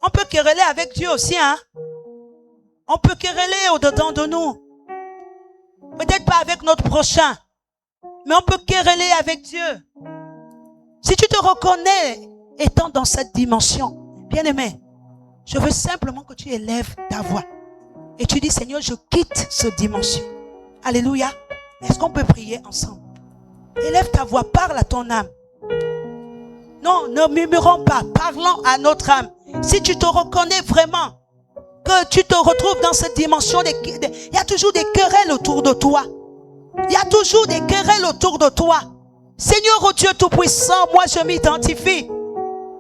on peut quereller avec Dieu aussi, hein. On peut quereller au-dedans de nous. Peut-être pas avec notre prochain, mais on peut quereller avec Dieu. Si tu te reconnais étant dans cette dimension, bien-aimé, je veux simplement que tu élèves ta voix. Et tu dis, Seigneur, je quitte cette dimension. Alléluia. Est-ce qu'on peut prier ensemble? Élève ta voix, parle à ton âme. Non, ne murmurons pas, parlons à notre âme. Si tu te reconnais vraiment, que tu te retrouves dans cette dimension, il y a toujours des querelles autour de toi. Il y a toujours des querelles autour de toi. Seigneur, oh Dieu Tout-Puissant, moi je m'identifie.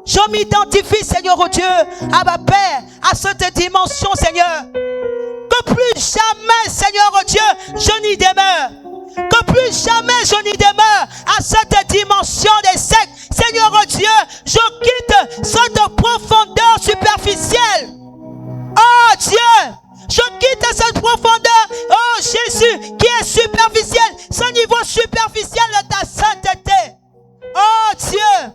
Je m'identifie, Seigneur, oh Dieu, à ma Père, à cette dimension, Seigneur. Que plus jamais, Seigneur, oh Dieu, je n'y demeure. Que plus jamais je n'y demeure à cette dimension des sectes. Seigneur, oh Dieu, je quitte cette profondeur superficielle. Oh Dieu, je quitte cette profondeur, oh Jésus, qui est superficielle, ce niveau superficiel de ta sainteté. Oh Dieu,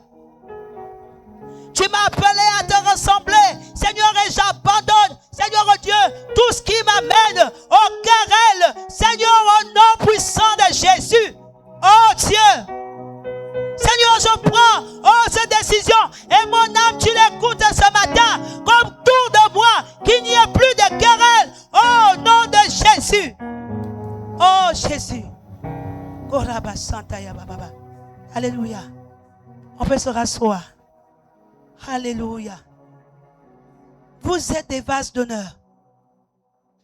tu m'as appelé à te ressembler, Seigneur, et j'abandonne, Seigneur oh Dieu, tout ce qui m'amène aux querelles, Seigneur, au nom puissant de Jésus. Oh Dieu, Seigneur, je prends, oh, cette décision, et mon âme, tu l'écoutes ce matin, comme autour de moi, qu'il n'y ait plus de querelle, oh, au nom de Jésus. Oh, Jésus. Alléluia. On peut se rasseoir. Alléluia. Vous êtes des vases d'honneur.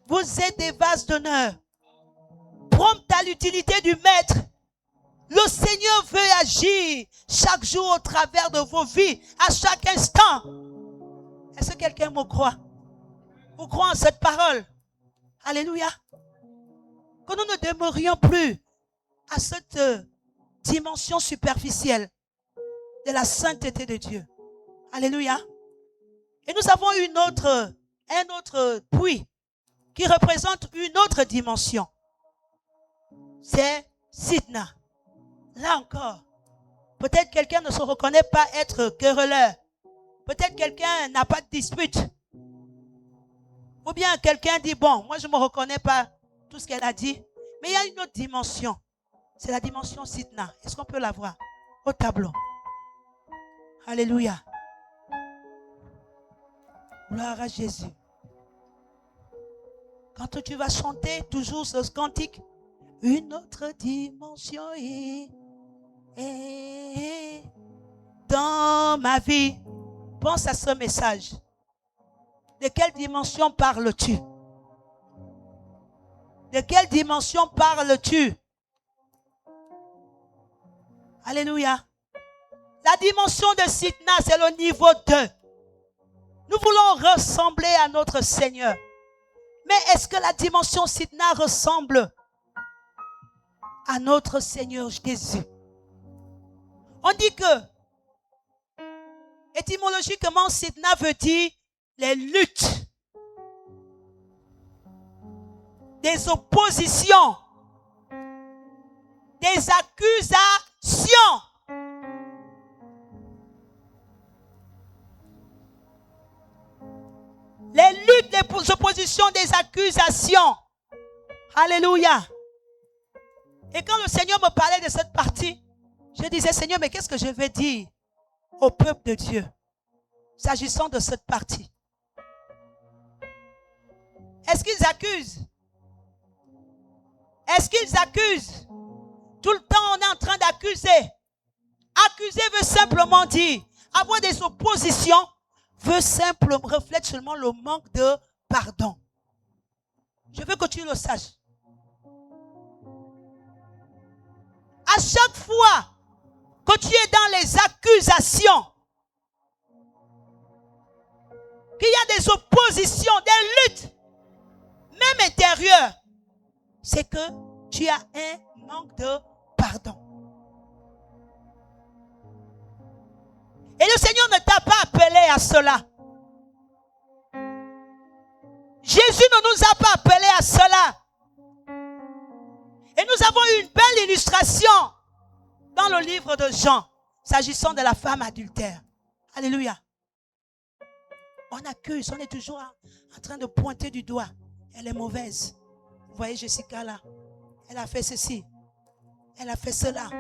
Vous êtes des vases d'honneur. Prompt à l'utilité du Maître. Le Seigneur veut agir chaque jour au travers de vos vies, à chaque instant. Est-ce que quelqu'un me croit? Vous croyez en cette parole? Alléluia. Que nous ne demeurions plus à cette dimension superficielle de la sainteté de Dieu. Alléluia. Et nous avons un autre puits qui représente une autre dimension. C'est Sidna. Là encore, peut-être quelqu'un ne se reconnaît pas être querelleur. Peut-être quelqu'un n'a pas de dispute. Ou bien quelqu'un dit, bon, moi je ne me reconnais pas tout ce qu'elle a dit. Mais il y a une autre dimension. C'est la dimension Sidna. Est-ce qu'on peut la voir au tableau? Alléluia. Gloire à Jésus. Quand tu vas chanter toujours ce cantique, une autre dimension est dans ma vie. Pense à ce message. De quelle dimension parles-tu? De quelle dimension parles-tu? Alléluia. La dimension de Sidna, c'est le niveau 2. Nous voulons ressembler à notre Seigneur. Mais est-ce que la dimension Sidna ressemble à notre Seigneur Jésus? On dit que, étymologiquement, Sidna veut dire les luttes, des oppositions, des accusations. Les luttes, les oppositions, des accusations. Alléluia. Et quand le Seigneur me parlait de cette partie, je disais, Seigneur, mais qu'est-ce que je vais dire au peuple de Dieu s'agissant de cette partie? Est-ce qu'ils accusent? Est-ce qu'ils accusent? Tout le temps, on est en train d'accuser. Accuser veut simplement dire, avoir des oppositions reflète seulement le manque de pardon. Je veux que tu le saches. À chaque fois que tu es dans les accusations, qu'il y a des oppositions, des luttes, même intérieures, c'est que tu as un manque de pardon. Et le Seigneur ne t'a pas appelé à cela. Jésus ne nous a pas appelés à cela. Et nous avons une belle illustration dans le livre de Jean, s'agissant de la femme adultère. Alléluia. On accuse, on est toujours en train de pointer du doigt. Elle est mauvaise. Vous voyez Jessica là, elle a fait ceci, elle a fait cela.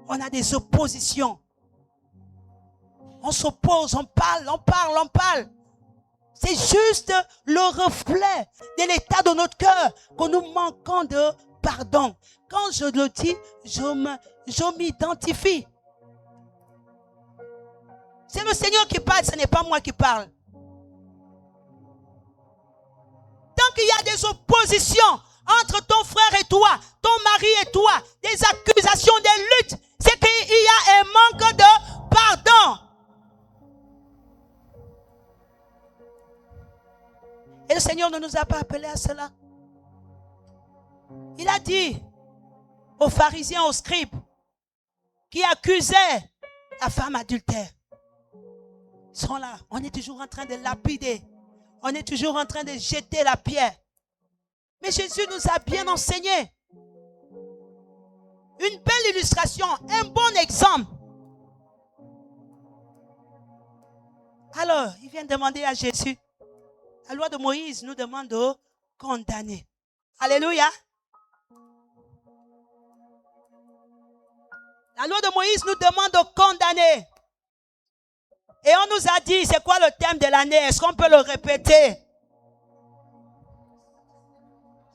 On a des oppositions. On s'oppose, on parle. C'est juste le reflet de l'état de notre cœur que nous manquons de pardon. Quand je le dis, je m'identifie. C'est le Seigneur qui parle, ce n'est pas moi qui parle. Tant qu'il y a des oppositions entre ton frère et toi, ton mari et toi, des accusations, des luttes, c'est qu'il y a un manque de pardon. Et le Seigneur ne nous a pas appelés à cela. Il a dit aux pharisiens, aux scribes, qui accusaient la femme adultère. Ils sont là. On est toujours en train de lapider. On est toujours en train de jeter la pierre. Mais Jésus nous a bien enseigné. Une belle illustration, un bon exemple. Alors, il vient demander à Jésus. La loi de Moïse nous demande de condamner. Alléluia. La loi de Moïse nous demande de condamner. Et on nous a dit, c'est quoi le thème de l'année? Est-ce qu'on peut le répéter?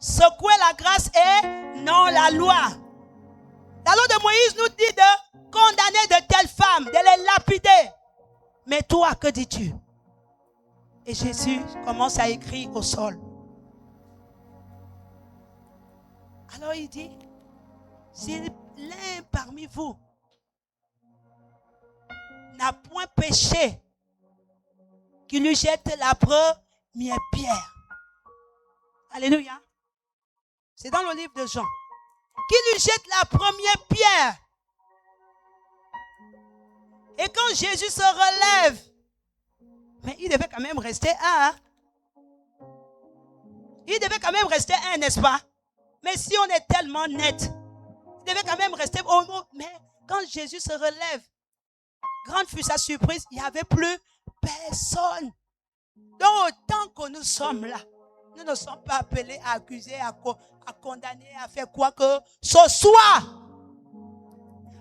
Secouer la grâce et non la loi. La loi de Moïse nous dit de condamner de telles femmes, de les lapider. Mais toi, que dis-tu? Et Jésus commence à écrire au sol. Alors il dit, si l'un parmi vous n'a point péché, qu'il lui jette la première pierre. Alléluia. C'est dans le livre de Jean. Qu'il lui jette la première pierre. Et quand Jésus se relève, mais il devait quand même rester un. Il devait quand même rester un, n'est-ce pas? Mais si on est tellement net, il devait quand même rester. Mais quand Jésus se relève, grande fut sa surprise, il n'y avait plus personne. Donc autant que nous sommes là, nous ne sommes pas appelés à accuser, à condamner, à faire quoi que ce soit.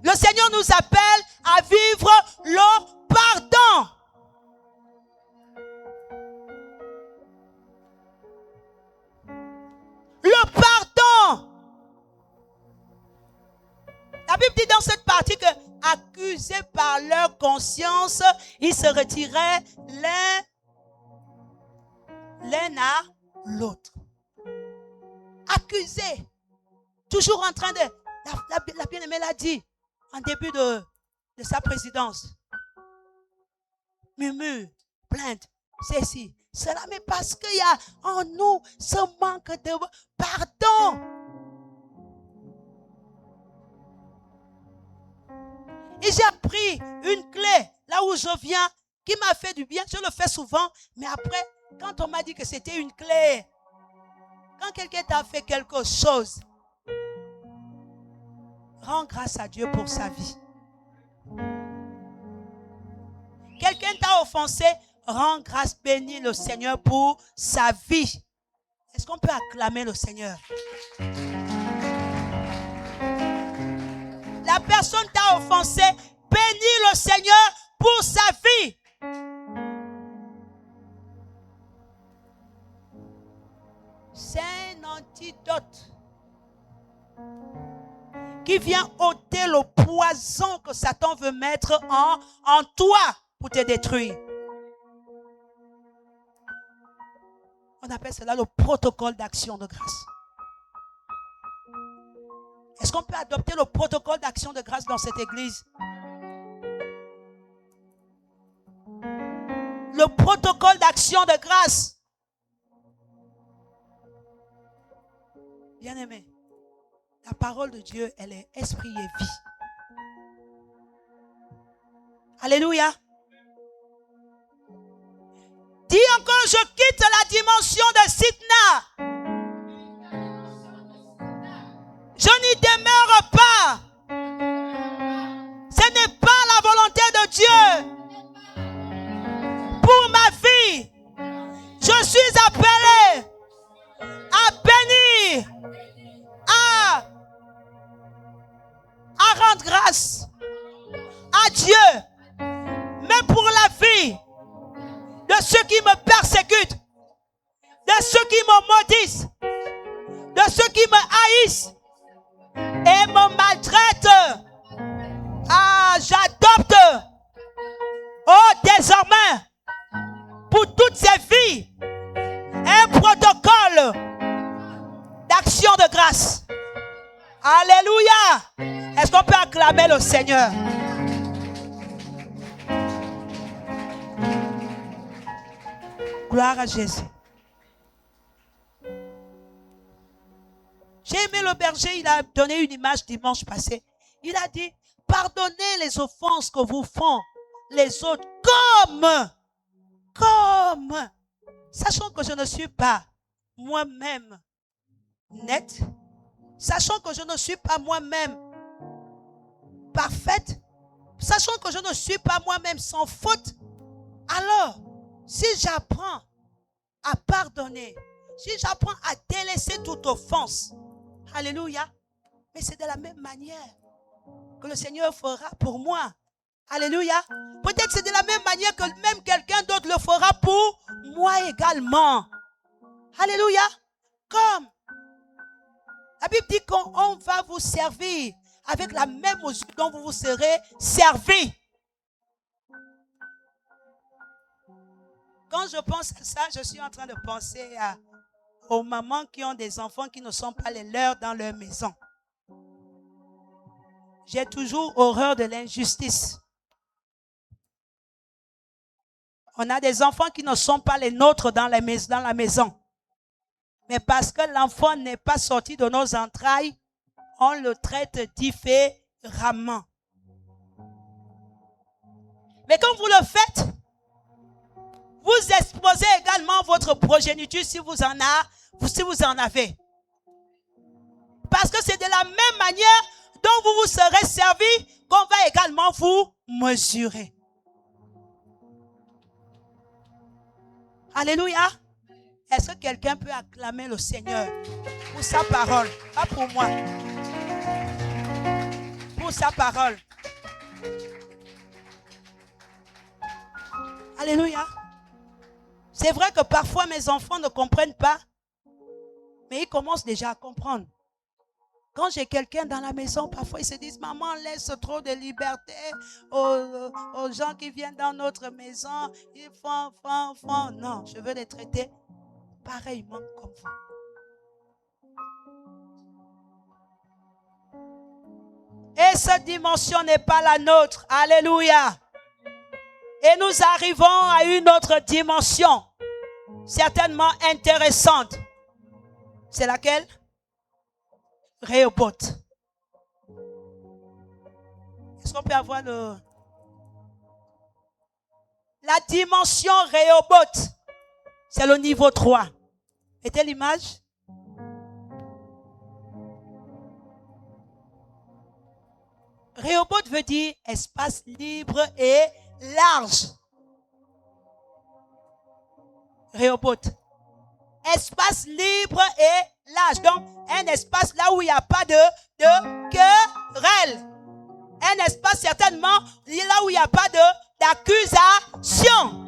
Le Seigneur nous appelle à vivre le pardon. Le pardon. La Bible dit dans cette partie que, accusés par leur conscience, ils se retiraient l'un à l'autre. Accusés. Toujours en train de... La bien-aimée l'a dit en début de sa présidence. Murmure, plainte, ceci, cela, mais parce qu'il y a en nous ce manque de pardon. Et j'ai appris une clé, là où je viens, qui m'a fait du bien. Je le fais souvent, mais après, quand on m'a dit que c'était une clé, quand quelqu'un t'a fait quelque chose, rends grâce à Dieu pour sa vie. Quelqu'un t'a offensé, rends grâce, bénis le Seigneur pour sa vie. Est-ce qu'on peut acclamer le Seigneur? La personne t'a offensé, bénis le Seigneur pour sa vie. C'est un antidote qui vient ôter le poison que Satan veut mettre en toi pour te détruire. On appelle cela le protocole d'action de grâce. Est-ce qu'on peut adopter le protocole d'action de grâce dans cette église? Le protocole d'action de grâce. Bien-aimé, la parole de Dieu, elle est esprit et vie. Alléluia. Dis encore, je quitte la dimension de Sitna. Je n'y demeure pas. Ce n'est pas la volonté de Dieu pour ma vie. Je suis appelé à bénir, à rendre grâce à Dieu, mais pour la vie de ceux qui me persécutent, de ceux qui me maudissent, de ceux qui me haïssent et me maltraitent. J'adopte désormais pour toutes ces vies un protocole d'action de grâce. Alléluia. Est-ce qu'on peut acclamer le Seigneur? Gloire à Jésus. J'ai aimé le berger, il a donné une image dimanche passé. Il a dit, pardonnez les offenses que vous font les autres comme, sachant que je ne suis pas moi-même net, sachant que je ne suis pas moi-même parfaite, sachant que je ne suis pas moi-même sans faute, alors, si j'apprends à pardonner, si j'apprends à délaisser toute offense, alléluia, mais c'est de la même manière que le Seigneur fera pour moi. Alléluia. Peut-être c'est de la même manière que même quelqu'un d'autre le fera pour moi également. Alléluia. Comme la Bible dit qu'on va vous servir avec la même mesure dont vous vous serez servi. Quand je pense à ça, je suis en train de penser aux mamans qui ont des enfants qui ne sont pas les leurs dans leur maison. J'ai toujours horreur de l'injustice. On a des enfants qui ne sont pas les nôtres dans la maison. Mais parce que l'enfant n'est pas sorti de nos entrailles, on le traite différemment. Mais quand vous le faites, vous exposez également votre progéniture si vous en avez. Parce que c'est de la même manière dont vous vous serez servi qu'on va également vous mesurer. Alléluia. Est-ce que quelqu'un peut acclamer le Seigneur pour sa parole? Pas pour moi. Pour sa parole. Alléluia. C'est vrai que parfois mes enfants ne comprennent pas, mais ils commencent déjà à comprendre. Quand j'ai quelqu'un dans la maison, parfois ils se disent, maman, laisse trop de liberté aux gens qui viennent dans notre maison. Ils font. Non, je veux les traiter pareillement comme vous. Et cette dimension n'est pas la nôtre. Alléluia. Et nous arrivons à une autre dimension, certainement intéressante. C'est laquelle? Rehoboth. Est-ce qu'on peut avoir la dimension Rehoboth? C'est le niveau 3. Mettez l'image. Rehoboth veut dire espace libre et large. Rehoboth. Espace libre et large. Donc, un espace là où il n'y a pas de querelle. Un espace certainement là où il n'y a pas d'accusation.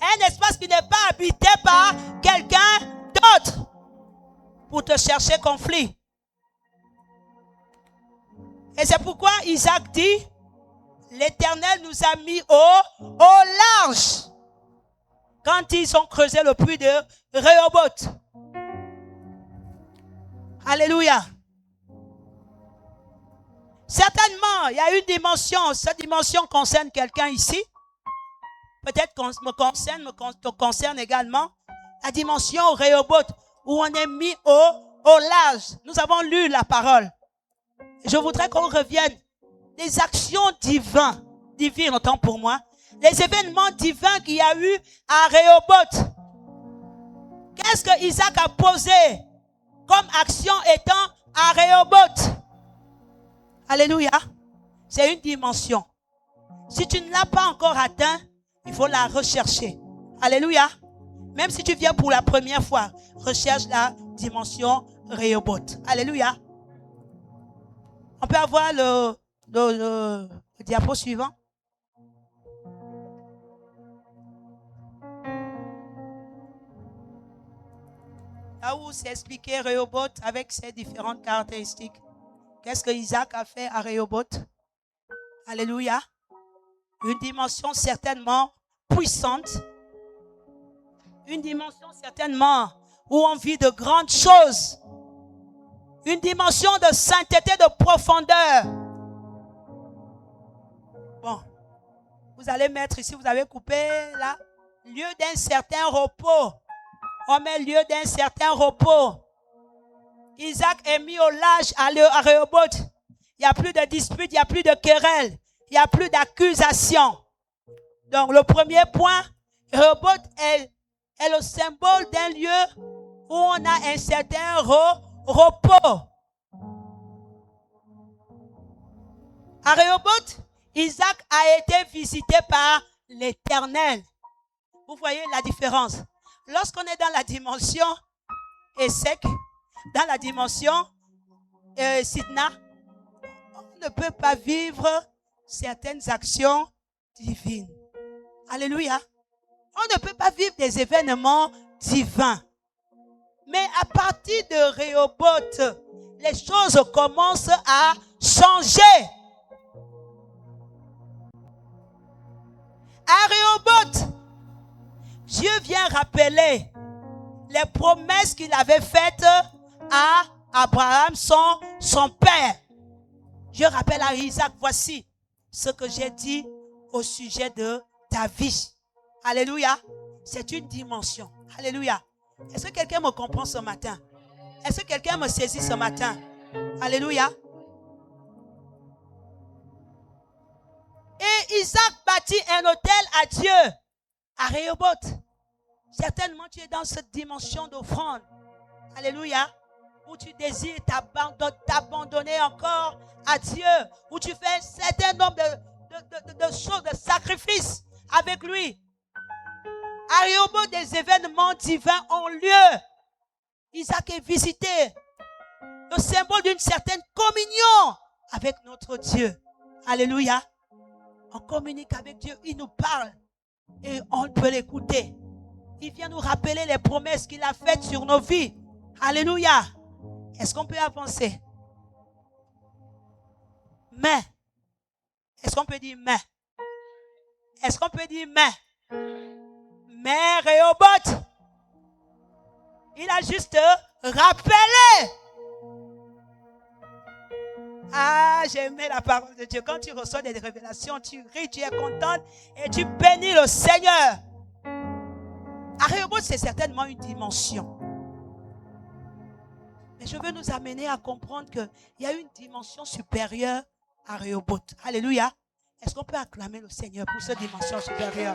Un espace qui n'est pas habité par quelqu'un d'autre pour te chercher conflit. Et c'est pourquoi Isaac dit, l'Éternel nous a mis au large quand ils ont creusé le puits de Rehoboth. Alléluia. Certainement, il y a une dimension. Cette dimension concerne quelqu'un ici. Peut-être te concerne également. La dimension Rehoboth, où on est mis au large. Nous avons lu la parole. Je voudrais qu'on revienne. Les actions divines, autant pour moi. Les événements divins qu'il y a eu à Rehoboth. Qu'est-ce que Isaac a posé comme action étant à Rehoboth? Alléluia. C'est une dimension. Si tu ne l'as pas encore atteint, il faut la rechercher. Alléluia. Même si tu viens pour la première fois, recherche la dimension Rehoboth. Alléluia. On peut avoir le diapo suivant. Là où c'est expliqué Rehoboth avec ses différentes caractéristiques. Qu'est-ce que Isaac a fait à Rehoboth? Alléluia. Une dimension certainement puissante. Une dimension certainement où on vit de grandes choses. Une dimension de sainteté, de profondeur. Bon. Vous allez mettre ici, vous avez coupé là. Lieu d'un certain repos. On met lieu d'un certain repos. Isaac est mis au large à Rehoboth. Il n'y a plus de dispute, il n'y a plus de querelle. Il n'y a plus d'accusation. Donc le premier point, Rehoboth est le symbole d'un lieu où on a un certain repos. À Rehoboth, Isaac a été visité par l'Éternel. Vous voyez la différence. Lorsqu'on est dans la dimension Essek, dans la dimension Sidna, on ne peut pas vivre certaines actions divines. Alléluia. On ne peut pas vivre des événements divins. Mais à partir de Rehoboth, les choses commencent à changer. À Rehoboth, Dieu vient rappeler les promesses qu'il avait faites à Abraham, son père. Dieu rappelle à Isaac, voici ce que j'ai dit au sujet de ta vie. Alléluia. C'est une dimension. Alléluia. Est-ce que quelqu'un me comprend ce matin? Est-ce que quelqu'un me saisit ce matin? Alléluia. Et Et Isaac bâtit un autel à Dieu à Rehoboth. Certainement, tu es dans cette dimension d'offrande. Alléluia. Où tu désires t'abandonner encore à Dieu. Où tu fais un certain nombre de choses, de sacrifices avec lui. À Rehoboth, des événements divins ont lieu. Isaac est visité. Le symbole d'une certaine communion avec notre Dieu. Alléluia. On communique avec Dieu. Il nous parle. Et on peut l'écouter. Il vient nous rappeler les promesses qu'il a faites sur nos vies. Alléluia. Est-ce qu'on peut avancer? Mais. Est-ce qu'on peut dire mais? Est-ce qu'on peut dire mais? Mais Rehoboth, il a juste rappelé. Ah, j'ai aimé la parole de Dieu. Quand tu reçois des révélations, tu ris, tu es contente et tu bénis le Seigneur. À Rehoboth, c'est certainement une dimension. Mais je veux nous amener à comprendre qu'il y a une dimension supérieure à Rehoboth. Alléluia. Est-ce qu'on peut acclamer le Seigneur pour cette dimension supérieure?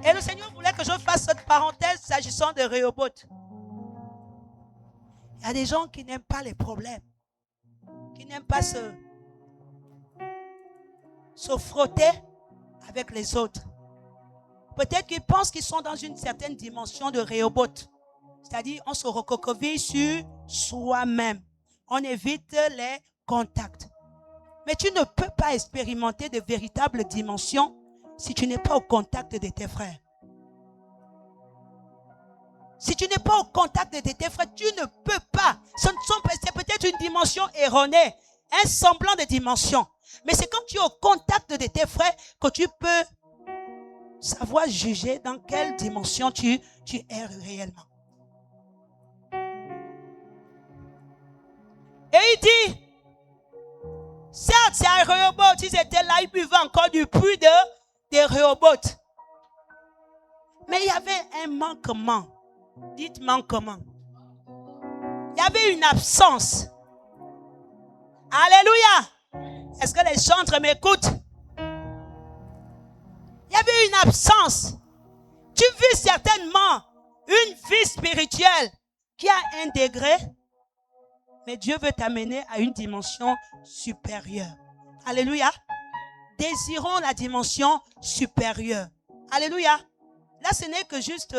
Et le Seigneur voulait que je fasse cette parenthèse s'agissant de Rehoboth. Il y a des gens qui n'aiment pas les problèmes, qui n'aiment pas se frotter avec les autres. Peut-être qu'ils pensent qu'ils sont dans une certaine dimension de Rehoboth. C'est-à-dire, on se recroqueville sur soi-même. On évite les contacts. Mais tu ne peux pas expérimenter de véritables dimensions si tu n'es pas au contact de tes frères. Si tu n'es pas au contact de tes frères, tu ne peux pas. C'est peut-être une dimension erronée, un semblant de dimension. Mais c'est quand tu es au contact de tes frères que tu peux savoir juger dans quelle dimension tu es réellement. Et il dit, certes, c'est à Rehoboth, ils étaient là, ils buvaient encore du puits de Rehoboth. Mais il y avait un manquement. Dites manquement. Il y avait une absence. Alléluia. Est-ce que les chantres m'écoutent? Il y avait une absence. Tu vis certainement une vie spirituelle qui a un degré, mais Dieu veut t'amener à une dimension supérieure. Alléluia. Désirons la dimension supérieure. Alléluia. Là, ce n'est que juste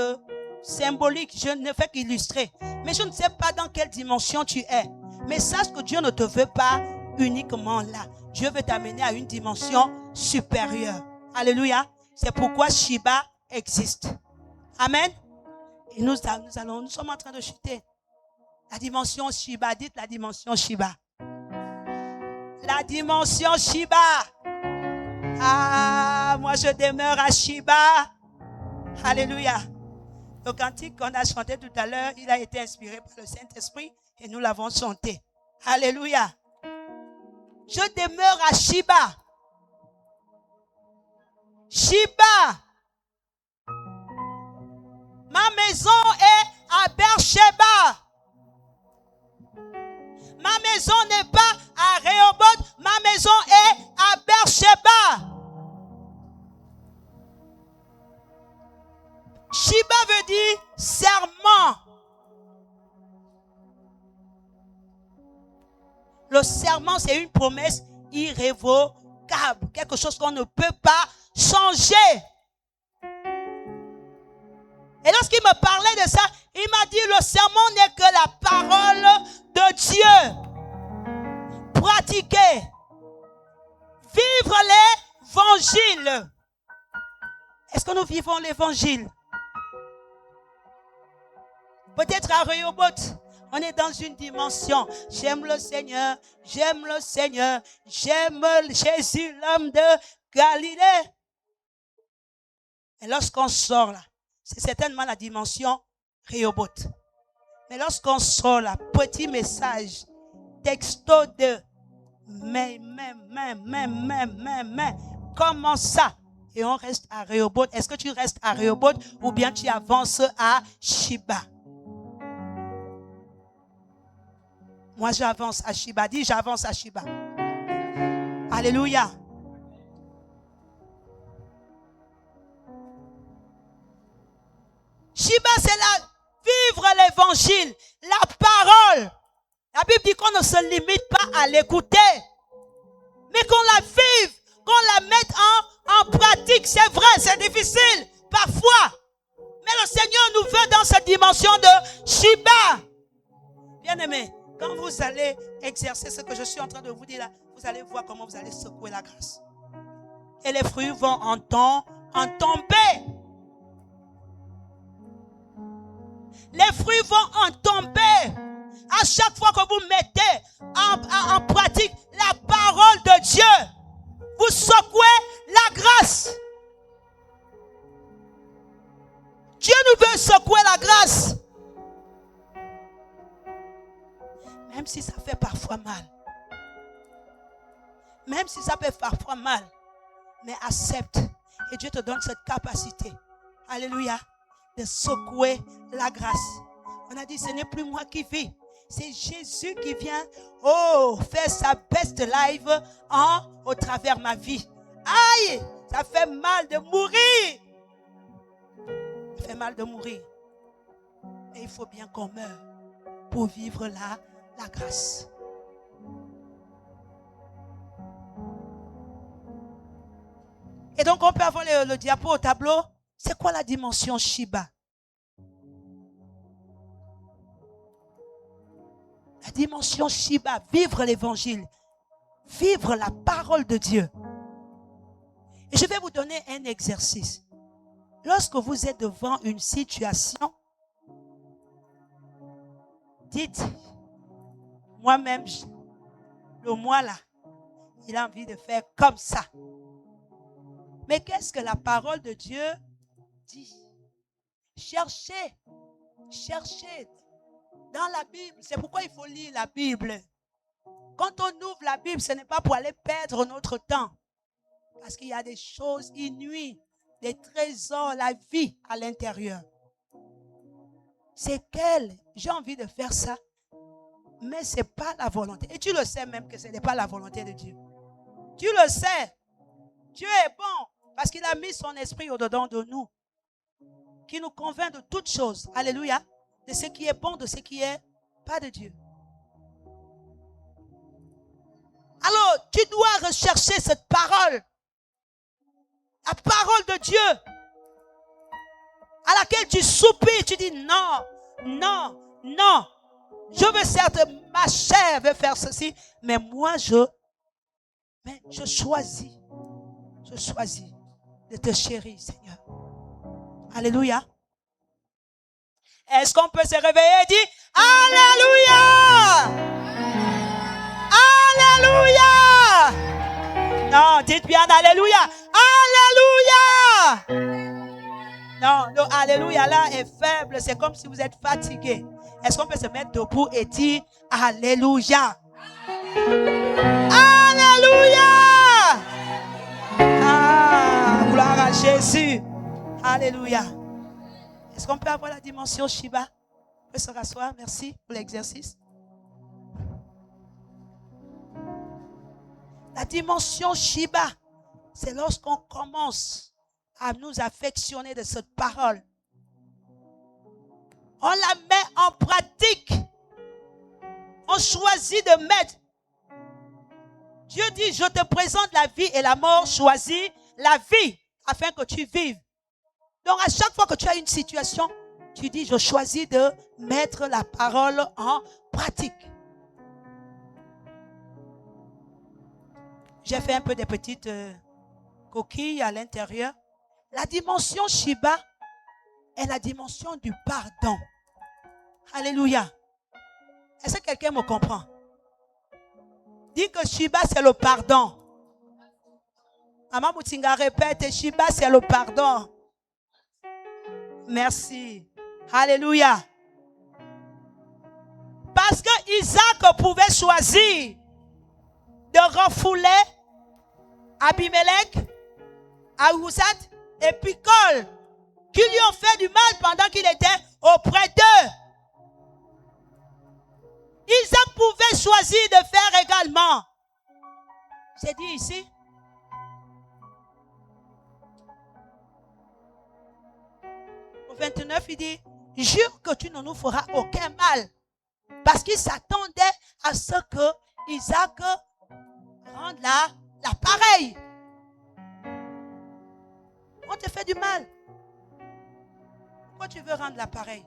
symbolique. Je ne fais qu'illustrer. Mais je ne sais pas dans quelle dimension tu es. Mais sache que Dieu ne te veut pas uniquement là. Dieu veut t'amener à une dimension supérieure. Alléluia. C'est pourquoi Shiba existe. Amen. Et nous sommes en train de chuter. La dimension Shiba. Dites la dimension Shiba. La dimension Shiba. Ah, moi je demeure à Shiba. Alléluia. Le cantique qu'on a chanté tout à l'heure, il a été inspiré par le Saint-Esprit et nous l'avons chanté. Alléluia. Je demeure à Shiba. Shiba. Ma maison est à Beersheba. Ma maison n'est pas à Rehoboth. Ma maison est à Beersheba. Shiba veut dire serment. Le serment, c'est une promesse irrévocable. Quelque chose qu'on ne peut pas changer. Et lorsqu'il me parlait de ça, il m'a dit le serment n'est que la parole de Dieu. Pratiquer. Vivre l'évangile. Est-ce que nous vivons l'évangile? Peut-être à Rehoboth, on est dans une dimension. J'aime le Seigneur, j'aime le Seigneur, j'aime Jésus, l'homme de Galilée. Et lorsqu'on sort là, c'est certainement la dimension Rehoboth. Mais lorsqu'on sort là, petit message, texto de mais, comment ça? Et on reste à Rehoboth. Est-ce que tu restes à Rehoboth ou bien tu avances à Shiba? Moi, j'avance à Shiba. Dis, j'avance à Shiba. Alléluia. Shiba, c'est vivre l'évangile, la parole. La Bible dit qu'on ne se limite pas à l'écouter, mais qu'on la vive, qu'on la mette en pratique. C'est vrai, c'est difficile, parfois. Mais le Seigneur nous veut dans cette dimension de Shiba. Bien-aimés, quand vous allez exercer ce que je suis en train de vous dire là, vous allez voir comment vous allez secouer la grâce. Et les fruits vont en tomber. Les fruits vont en tomber. À chaque fois que vous mettez en pratique la parole de Dieu, vous secouez la grâce. Dieu nous veut secouer la grâce. Même si ça fait parfois mal. Même si ça fait parfois mal. Mais accepte. Et Dieu te donne cette capacité. Alléluia. De secouer la grâce. On a dit, ce n'est plus moi qui vis. C'est Jésus qui vient faire sa best life au travers ma vie. Aïe, ça fait mal de mourir. Ça fait mal de mourir. Mais il faut bien qu'on meure pour vivre la grâce. Et donc on peut avoir le diapo au tableau. C'est quoi la dimension Shiba? La dimension Shiba, vivre l'évangile, vivre la parole de Dieu. Et je vais vous donner un exercice. Lorsque vous êtes devant une situation, dites, moi-même, le moi là, il a envie de faire comme ça. Mais qu'est-ce que la parole de Dieu dit? Cherchez dans la Bible. C'est pourquoi il faut lire la Bible. Quand on ouvre la Bible, ce n'est pas pour aller perdre notre temps. Parce qu'il y a des choses inouïes, des trésors, la vie à l'intérieur. C'est qu'elle, j'ai envie de faire ça, mais ce n'est pas la volonté. Et tu le sais même que ce n'est pas la volonté de Dieu. Tu le sais. Dieu est bon parce qu'il a mis son esprit au-dedans de nous, qui nous convainc de toutes choses. Alléluia. De ce qui est bon, de ce qui est pas de Dieu. Alors, tu dois rechercher cette parole. La parole de Dieu. À laquelle tu soupires, tu dis non, non, non. Je veux certes, ma chair veut faire ceci, mais moi je choisis de te chérir, Seigneur. Alléluia. Est-ce qu'on peut se réveiller et dire Alléluia! Alléluia! Non, dites bien Alléluia! Alléluia! Non, le Alléluia là est faible. C'est comme si vous êtes fatigué. Est-ce qu'on peut se mettre debout et dire Alléluia? Alléluia! Ah, gloire à Jésus. Alléluia. Est-ce qu'on peut avoir la dimension Shiba? On peut se rasseoir. Merci pour l'exercice. La dimension Shiba, c'est lorsqu'on commence à nous affectionner de cette parole. On la met en pratique. On choisit de mettre. Dieu dit, je te présente la vie et la mort. Choisis la vie afin que tu vives. Donc, à chaque fois que tu as une situation, tu dis, je choisis de mettre la parole en pratique. J'ai fait un peu des petites coquilles à l'intérieur. La dimension Shiba est la dimension du pardon. Alléluia. Est-ce que quelqu'un me comprend? Dis que Shiba, c'est le pardon. Maman Moutinga répète, Shiba, c'est le pardon. Merci. Alléluia. Parce que Isaac pouvait choisir de refouler Abimelech, Ahuzat et Picol, qui lui ont fait du mal pendant qu'il était auprès d'eux. Isaac pouvait choisi de faire également. C'est dit ici. Au 29, il dit, jure que tu ne nous feras aucun mal. Parce qu'il s'attendait à ce que Isaac rende l'appareil. On te fait du mal. Pourquoi tu veux rendre l'appareil?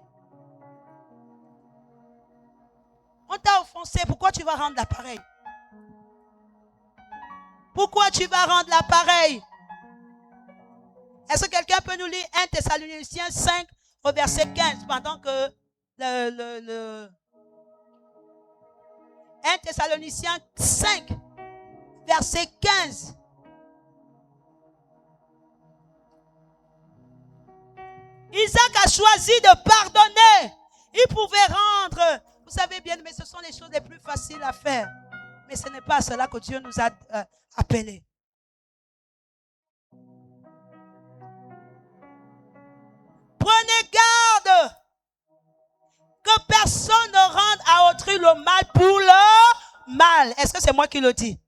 On t'a offensé, pourquoi tu vas rendre l'appareil? Pourquoi tu vas rendre l'appareil? Est-ce que quelqu'un peut nous lire 1 Thessaloniciens 5 au verset 15 pendant que 1 Thessaloniciens 5 verset 15. Isaac a choisi de pardonner. Il pouvait rendre. Vous savez bien, mais ce sont les choses les plus faciles à faire. Mais ce n'est pas à cela que Dieu nous a appelés. Prenez garde que personne ne rende à autrui le mal pour le mal. Est-ce que c'est moi qui le dis?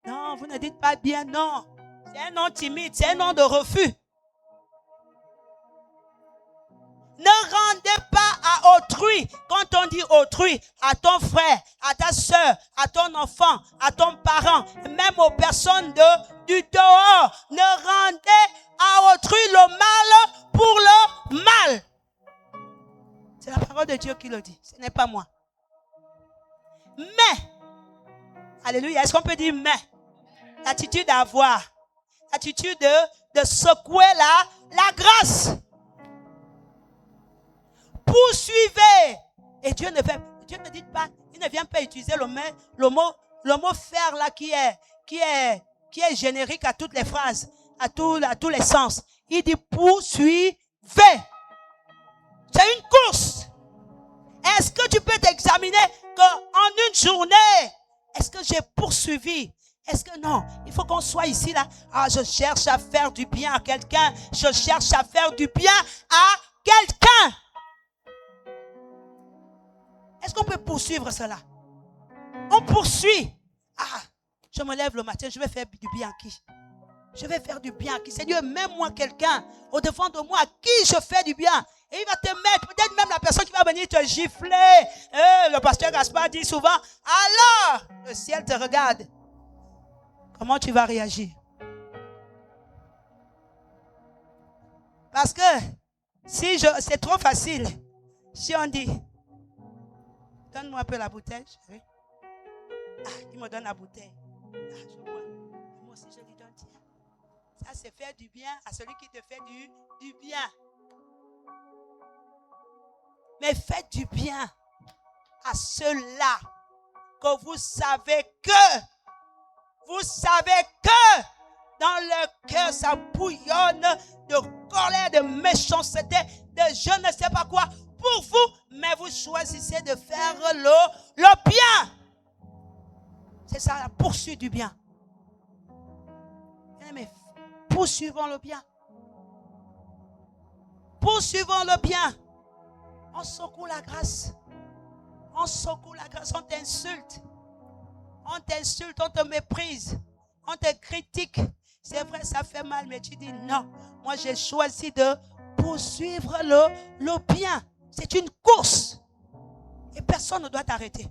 Non, vous ne dites pas bien non. C'est un nom timide, c'est un nom de refus. Ne rendez pas à autrui. Quand on dit autrui, à ton frère, à ta soeur, à ton enfant, à ton parent, même aux personnes du dehors, ne rendez à autrui le mal pour le mal. C'est la parole de Dieu qui le dit. Ce n'est pas moi. Mais, alléluia, est-ce qu'on peut dire mais? L'attitude à avoir. L'attitude de secouer la grâce. Poursuivez. Et Dieu ne dit pas, il ne vient pas utiliser le mot faire là qui est générique à toutes les phrases, à tous les sens. Il dit poursuivez. C'est une course. Est-ce que tu peux t'examiner qu'en une journée, est-ce que j'ai poursuivi? Est-ce que non? Il faut qu'on soit ici là. Ah, je cherche à faire du bien à quelqu'un. Je cherche à faire du bien à quelqu'un. Est-ce qu'on peut poursuivre cela? On poursuit. Ah, je me lève le matin, je vais faire du bien à qui? Je vais faire du bien à qui? Seigneur, mets-moi quelqu'un au devant de moi à qui je fais du bien. Et il va te mettre, peut-être même la personne qui va venir te gifler. Le pasteur Gaspard dit souvent, alors le ciel te regarde. Comment tu vas réagir? Parce que c'est trop facile. Si on dit, donne-moi un peu la bouteille, chérie. Ah, il me donne la bouteille. Ah, je vois. Moi aussi, je lui donne, tiens. Ça, c'est faire du bien à celui qui te fait du bien. Mais faites du bien à ceux-là que vous savez que dans le cœur, ça bouillonne de colère, de méchanceté, de je ne sais pas quoi pour vous, mais vous choisissez de faire le bien. C'est ça, la poursuite du bien. Mais poursuivons le bien. Poursuivons le bien. On secoue la grâce. On secoue la grâce. On t'insulte. On t'insulte, on te méprise. On te critique. C'est vrai, ça fait mal, mais tu dis non. Moi, j'ai choisi de poursuivre le bien. C'est une course. Et personne ne doit t'arrêter.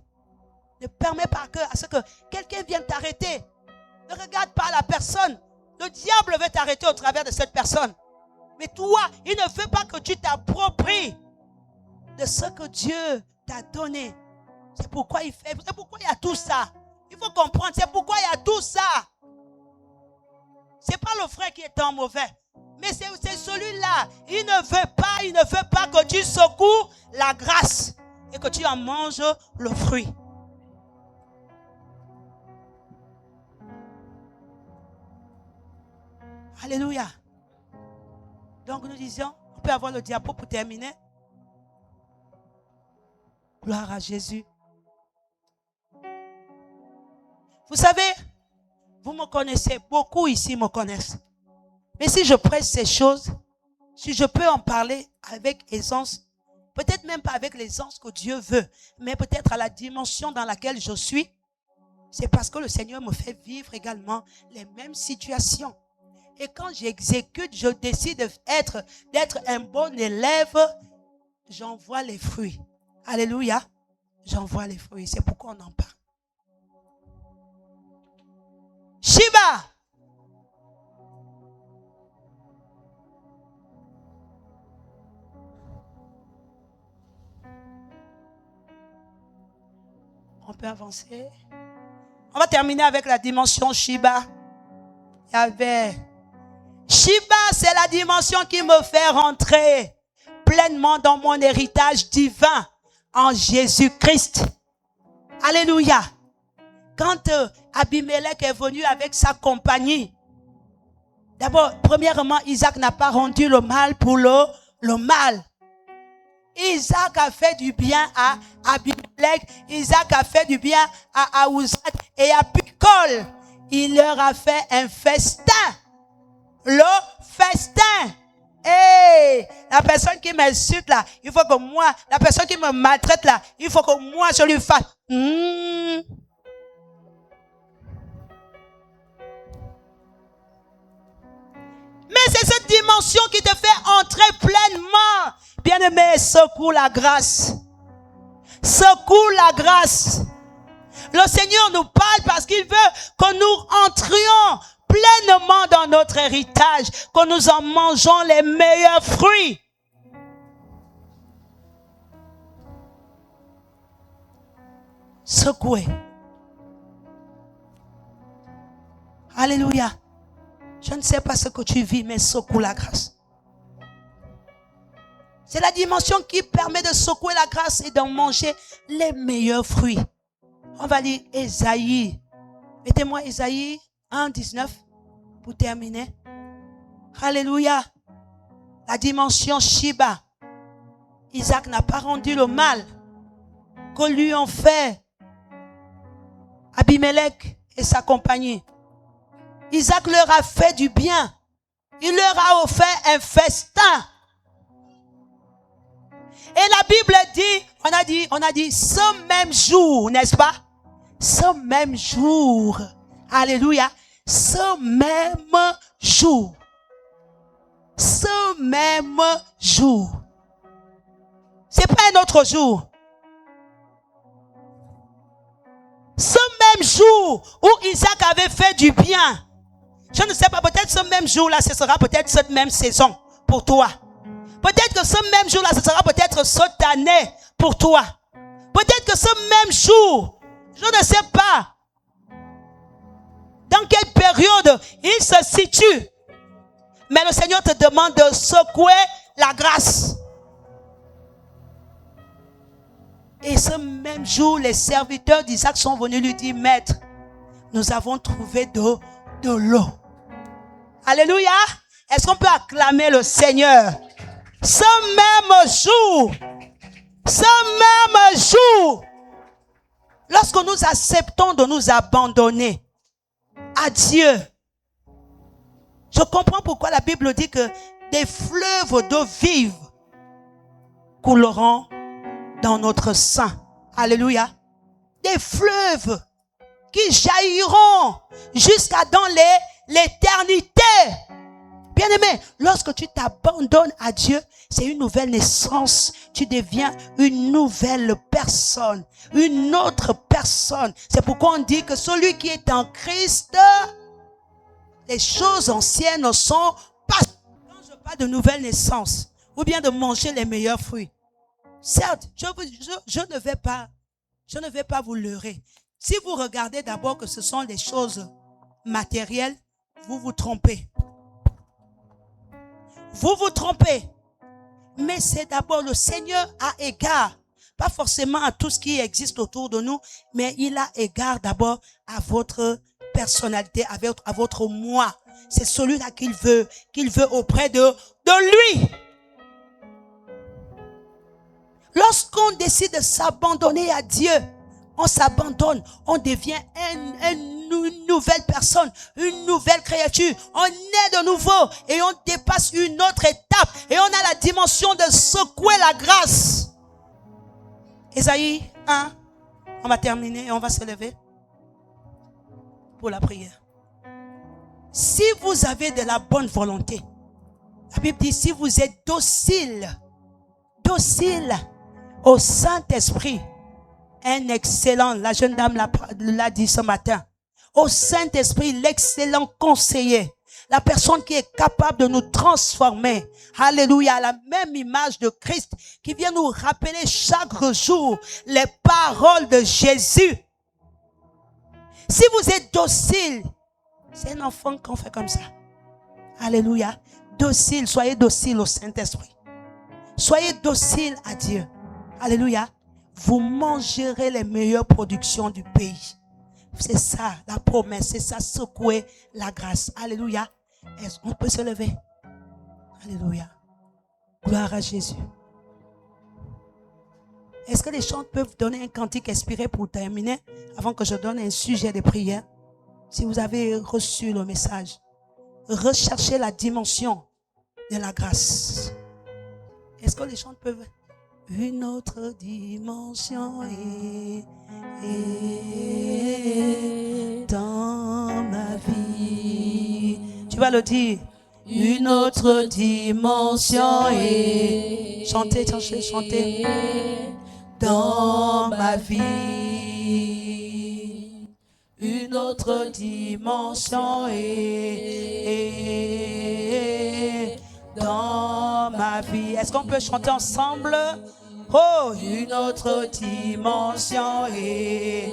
Ne permets pas à ce que quelqu'un vienne t'arrêter. Ne regarde pas la personne. Le diable veut t'arrêter au travers de cette personne. Mais toi, il ne veut pas que tu t'appropries de ce que Dieu t'a donné. C'est pourquoi il fait. C'est pourquoi il y a tout ça. Il faut comprendre. C'est pourquoi il y a tout ça. C'est pas le frère qui est en mauvais. Mais c'est celui-là. Il ne veut pas que tu secoues la grâce et que tu en manges le fruit. Alléluia. Donc nous disions, on peut avoir le diapo pour terminer. Gloire à Jésus. Vous savez, vous me connaissez, beaucoup ici me connaissent. Mais si je prêche ces choses, si je peux en parler avec aisance, peut-être même pas avec l'essence que Dieu veut, mais peut-être à la dimension dans laquelle je suis, c'est parce que le Seigneur me fait vivre également les mêmes situations. Et quand j'exécute, je décide d'être un bon élève, j'en vois les fruits. Alléluia. J'en vois les fruits. C'est pourquoi on en parle. Shiba. On peut avancer. On va terminer avec la dimension Shiba. Il y avait Shiba, c'est la dimension qui me fait rentrer pleinement dans mon héritage divin en Jésus-Christ. Alléluia. Quand Abimelech est venu avec sa compagnie, d'abord, premièrement, Isaac n'a pas rendu le mal pour le mal. Isaac a fait du bien à Abimelech, Isaac a fait du bien à Aouzat et à Picol. Il leur a fait un festin. Le festin. Hey, la personne qui m'insulte là, il faut que moi, la personne qui me maltraite là, il faut que moi je lui fasse. Mais c'est cette dimension qui te fait entrer pleinement. Bien-aimé, secoue la grâce. Secoue la grâce. Le Seigneur nous parle parce qu'il veut que nous entrions pleinement dans notre héritage, que nous en mangeons les meilleurs fruits. Secouez. Alléluia. Je ne sais pas ce que tu vis, mais secoue la grâce. C'est la dimension qui permet de secouer la grâce et d'en manger les meilleurs fruits. On va lire Ésaïe. Mettez-moi Ésaïe 1, 19 pour terminer. Alléluia. La dimension Shiba. Isaac n'a pas rendu le mal que lui ont fait Abimelech et sa compagnie. Isaac leur a fait du bien. Il leur a offert un festin. Et la Bible dit, on a dit, ce même jour, n'est-ce pas? Ce même jour. Alléluia. Ce même jour. Ce même jour. C'est pas un autre jour. Ce même jour où Isaac avait fait du bien. Je ne sais pas, peut-être ce même jour-là, ce sera peut-être cette même saison pour toi. Peut-être que ce même jour-là, ce sera peut-être cette année pour toi. Peut-être que ce même jour, je ne sais pas dans quelle période il se situe. Mais le Seigneur te demande de secouer la grâce. Et ce même jour, les serviteurs d'Isaac sont venus lui dire, Maître, nous avons trouvé de l'eau. Alléluia. Est-ce qu'on peut acclamer le Seigneur? Ce même jour, lorsque nous acceptons de nous abandonner à Dieu, je comprends pourquoi la Bible dit que des fleuves d'eau vive couleront dans notre sein. Alléluia. Des fleuves qui jailliront jusqu'à dans l'éternité. Bien-aimé, lorsque tu t'abandonnes à Dieu, c'est une nouvelle naissance. Tu deviens une nouvelle personne, une autre personne. C'est pourquoi on dit que celui qui est en Christ, les choses anciennes sont passées. Quand je parle de nouvelle naissance, ou bien de manger les meilleurs fruits, certes, je ne vais pas vous leurrer. Si vous regardez d'abord que ce sont des choses matérielles, vous vous trompez. Vous vous trompez. Mais c'est d'abord le Seigneur a égard, pas forcément à tout ce qui existe autour de nous, mais il a égard d'abord à votre personnalité, à votre moi. C'est celui-là qu'il veut auprès de lui. Lorsqu'on décide de s'abandonner à Dieu, on s'abandonne, on devient un une nouvelle personne, une nouvelle créature. On est de nouveau et on dépasse une autre étape. Et on a la dimension de secouer la grâce. Ésaïe 1, on va terminer et on va se lever pour la prière. Si vous avez de la bonne volonté, la Bible dit, si vous êtes docile au Saint-Esprit, un excellent, la jeune dame l'a dit ce matin, au Saint-Esprit, l'excellent conseiller, la personne qui est capable de nous transformer, alléluia, à la même image de Christ, qui vient nous rappeler chaque jour les paroles de Jésus. Si vous êtes docile, c'est un enfant qu'on fait comme ça. Alléluia. Docile, soyez docile au Saint-Esprit. Soyez docile à Dieu. Alléluia. Vous mangerez les meilleures productions du pays. C'est ça la promesse, c'est ça secouer la grâce. Alléluia. Est-ce qu'on peut se lever? Alléluia. Gloire à Jésus. Est-ce que les chants peuvent donner un cantique inspiré pour terminer avant que je donne un sujet de prière? Si vous avez reçu le message, recherchez la dimension de la grâce. Est-ce que les chants peuvent? Une autre dimension est dans ma vie. Tu vas le dire. Une autre dimension est. Chantez, chantez. Dans ma vie. Une autre dimension est dans ma vie. Est-ce qu'on peut chanter ensemble? Oh, une autre dimension est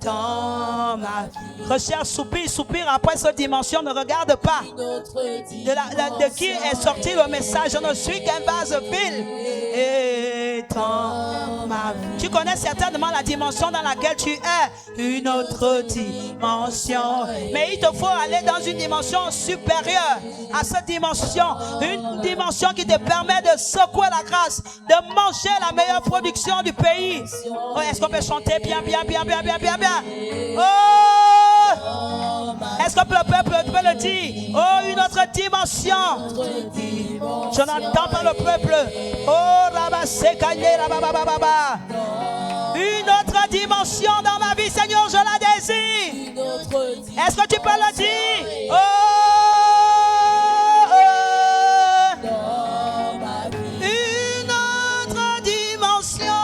dans ma vie. Recherche, soupire après cette dimension. Ne regarde pas de qui est sorti le message. Je ne suis qu'un vase vide. Et dans ma vie. Tu connais certainement la dimension dans laquelle tu es. Une autre dimension. Mais il te faut aller dans une dimension supérieure à cette dimension. Une dimension qui te permet de secouer la grâce, de manger la meilleure production du pays. Oh, est-ce qu'on peut chanter bien? Oh! Est-ce que le peuple peut le dire? Oh, une autre dimension. Je n'entends pas le peuple. Oh, une autre dimension dans ma vie, Seigneur, je la désire. Est-ce que tu peux le dire? Oh, une autre dimension.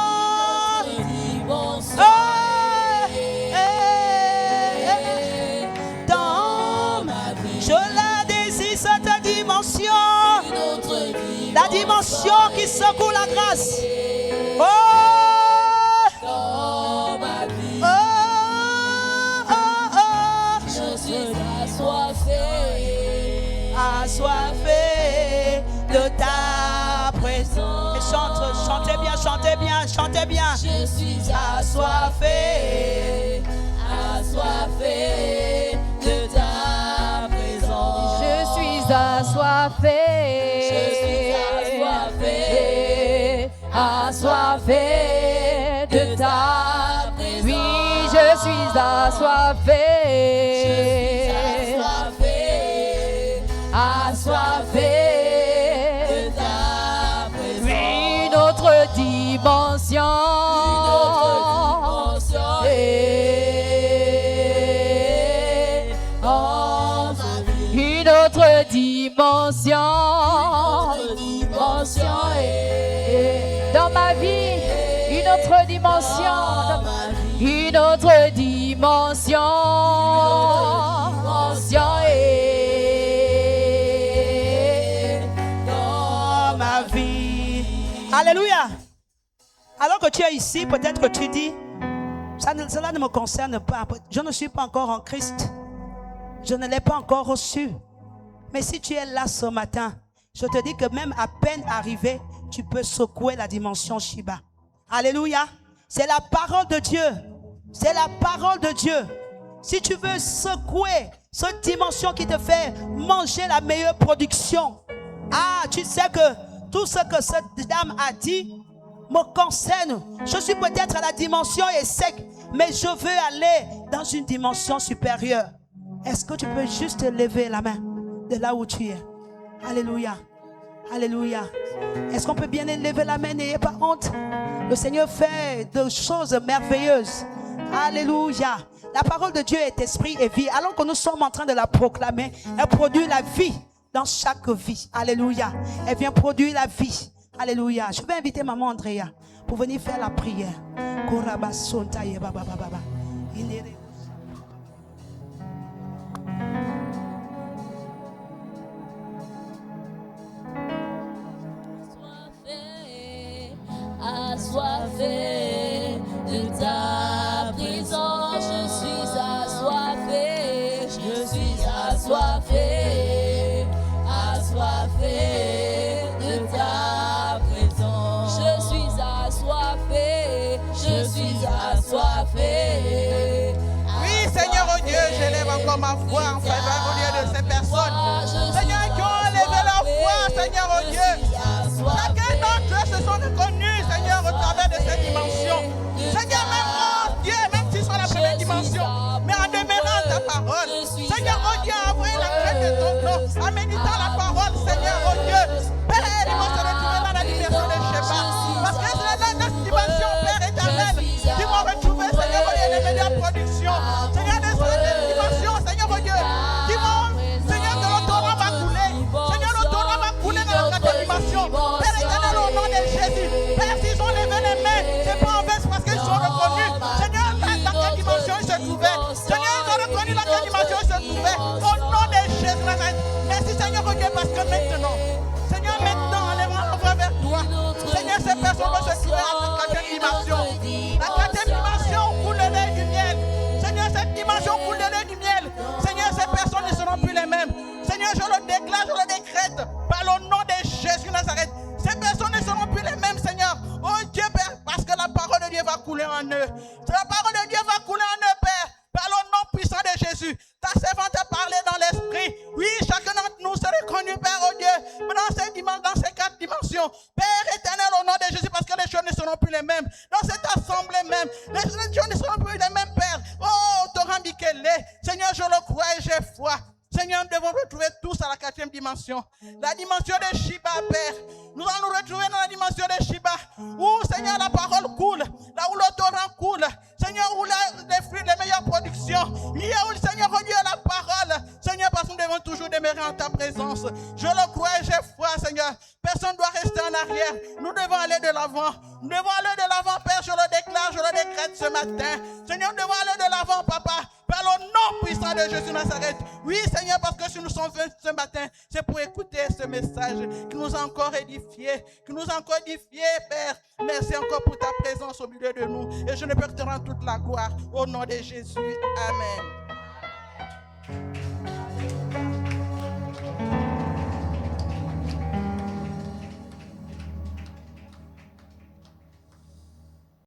Oh, dans ma vie, je la désire, cette dimension. La dimension qui secoue la grâce. Oh, dans ma vie. Je suis assoiffé de ta présence. Chantez bien. Je suis assoiffé de ta présence. Je suis assoiffé de ta présence. Oui, je suis assoiffé de ta présence. Oui, une autre dimension. Une autre dimension. Dans ma vie, une autre dimension. Une autre dimension. Dans ma vie. Alléluia. Alors que tu es ici, peut-être que tu dis, cela ne me concerne pas. Je ne suis pas encore en Christ. Je ne l'ai pas encore reçu. Mais si tu es là ce matin, je te dis que même à peine arrivé, tu peux secouer la dimension Shiba. Alléluia. C'est la parole de Dieu. C'est la parole de Dieu. Si tu veux secouer cette dimension qui te fait manger la meilleure production. Ah, tu sais que tout ce que cette dame a dit me concerne. Je suis peut-être à la dimension et sec. mais je veux aller dans une dimension supérieure. Est-ce que tu peux juste lever la main de là où tu es? Alléluia. Alléluia. Est-ce qu'on peut bien lever la main? N'ayez pas honte. Le Seigneur fait des choses merveilleuses. Alléluia. La parole de Dieu est esprit et vie. Alors que nous sommes en train de la proclamer, elle produit la vie dans chaque vie. Alléluia. Elle vient produire la vie. Alléluia. Je vais inviter maman Andrea pour venir faire la prière. Assoiffé de ta présence, je suis assoiffé, je suis assoiffé, assoiffé de ta présence. Je suis assoiffé, je suis assoiffé. Oui, Seigneur oh Dieu, j'élève encore ma voix en faveur au lieu de ces personnes. Seigneur, qui ont élevé leur voix, Seigneur oh Dieu. Chacun d'entre eux se sont reconnus, Seigneur, au travers de cette dimension. Seigneur, même oh Dieu, même s'ils sont à la première dimension, mais en demeurant ta parole. Seigneur, oh Dieu, envoyez la crainte de ton nom, en méditant la parole, Seigneur, oh Dieu. Père, ils vont se retrouver dans la dimension de Sheba. Parce que c'est dans notre dimension, Père éternel, qu'ils vont retrouver, Seigneur, oh Dieu, les meilleures productions. Seigneur, de cette dimension, Seigneur, oh Dieu, qui vont, Seigneur, que le torrent va couler. Seigneur, le torrent va couler dans la quatrième dimension. Père éternel, au nom de Jésus. Père, s'ils ont levé les mains, c'est pas en vain, c'est parce qu'ils sont reconnus. Seigneur, dans quelle dimension ils se trouvaient. Seigneur, ils ont reconnu dans quelle dimension ils se trouvaient. Au nom de Jésus Nazareth. Merci, Seigneur, oh Dieu, parce que maintenant, Seigneur, maintenant, en lèvant la voix vers toi, Seigneur, ces personnes vont se trouver à la quatrième dimension. La quatrième dimension coule le lait du miel. Seigneur, cette dimension coule le lait du miel. Seigneur, ces personnes ne seront plus les mêmes. Seigneur, je le déclare, je le décrète, par le nom de Jésus Nazareth. Ces personnes ne seront plus les mêmes, Seigneur. Oh Dieu, Père, parce que la parole de Dieu va couler en eux. La parole de Dieu va couler en eux, Père, par le nom puissant de Jésus. Ta servante a parlé dans l'esprit. Oui, chacun d'entre nous se reconnu, Père, oh Dieu, dans ces quatre dimensions. Père éternel, au nom de Jésus, parce que les choses ne seront plus les mêmes. Dans cette assemblée même, les choses ne seront plus les mêmes, Père. Oh, Torah Mikele, Seigneur, je le crois et j'ai foi. Seigneur, nous devons retrouver tous à la quatrième dimension. La dimension de Shiba, Père. Nous allons nous retrouver dans la dimension de Shiba. Où, Seigneur, la parole coule. Là où le torrent coule. Seigneur, où les fruits, les meilleures productions. Il y a où, Seigneur, oh Dieu, la parole. Seigneur, parce que nous devons toujours demeurer en ta présence. Je le crois et j'ai foi, Seigneur. Personne ne doit rester en arrière. Nous devons aller de l'avant. Nous devons aller de l'avant, Père. Je le déclare, je le décrète ce matin. Seigneur, nous devons aller de l'avant, Papa. Par le nom puissant de Jésus Nazareth. Oui, Seigneur, parce que si nous sommes venus ce matin, c'est pour écouter ce message qui nous a encore édifiés, Père. Merci encore pour ta présence au milieu de nous. Et je ne peux que te rendre toute la gloire au nom de Jésus. Amen.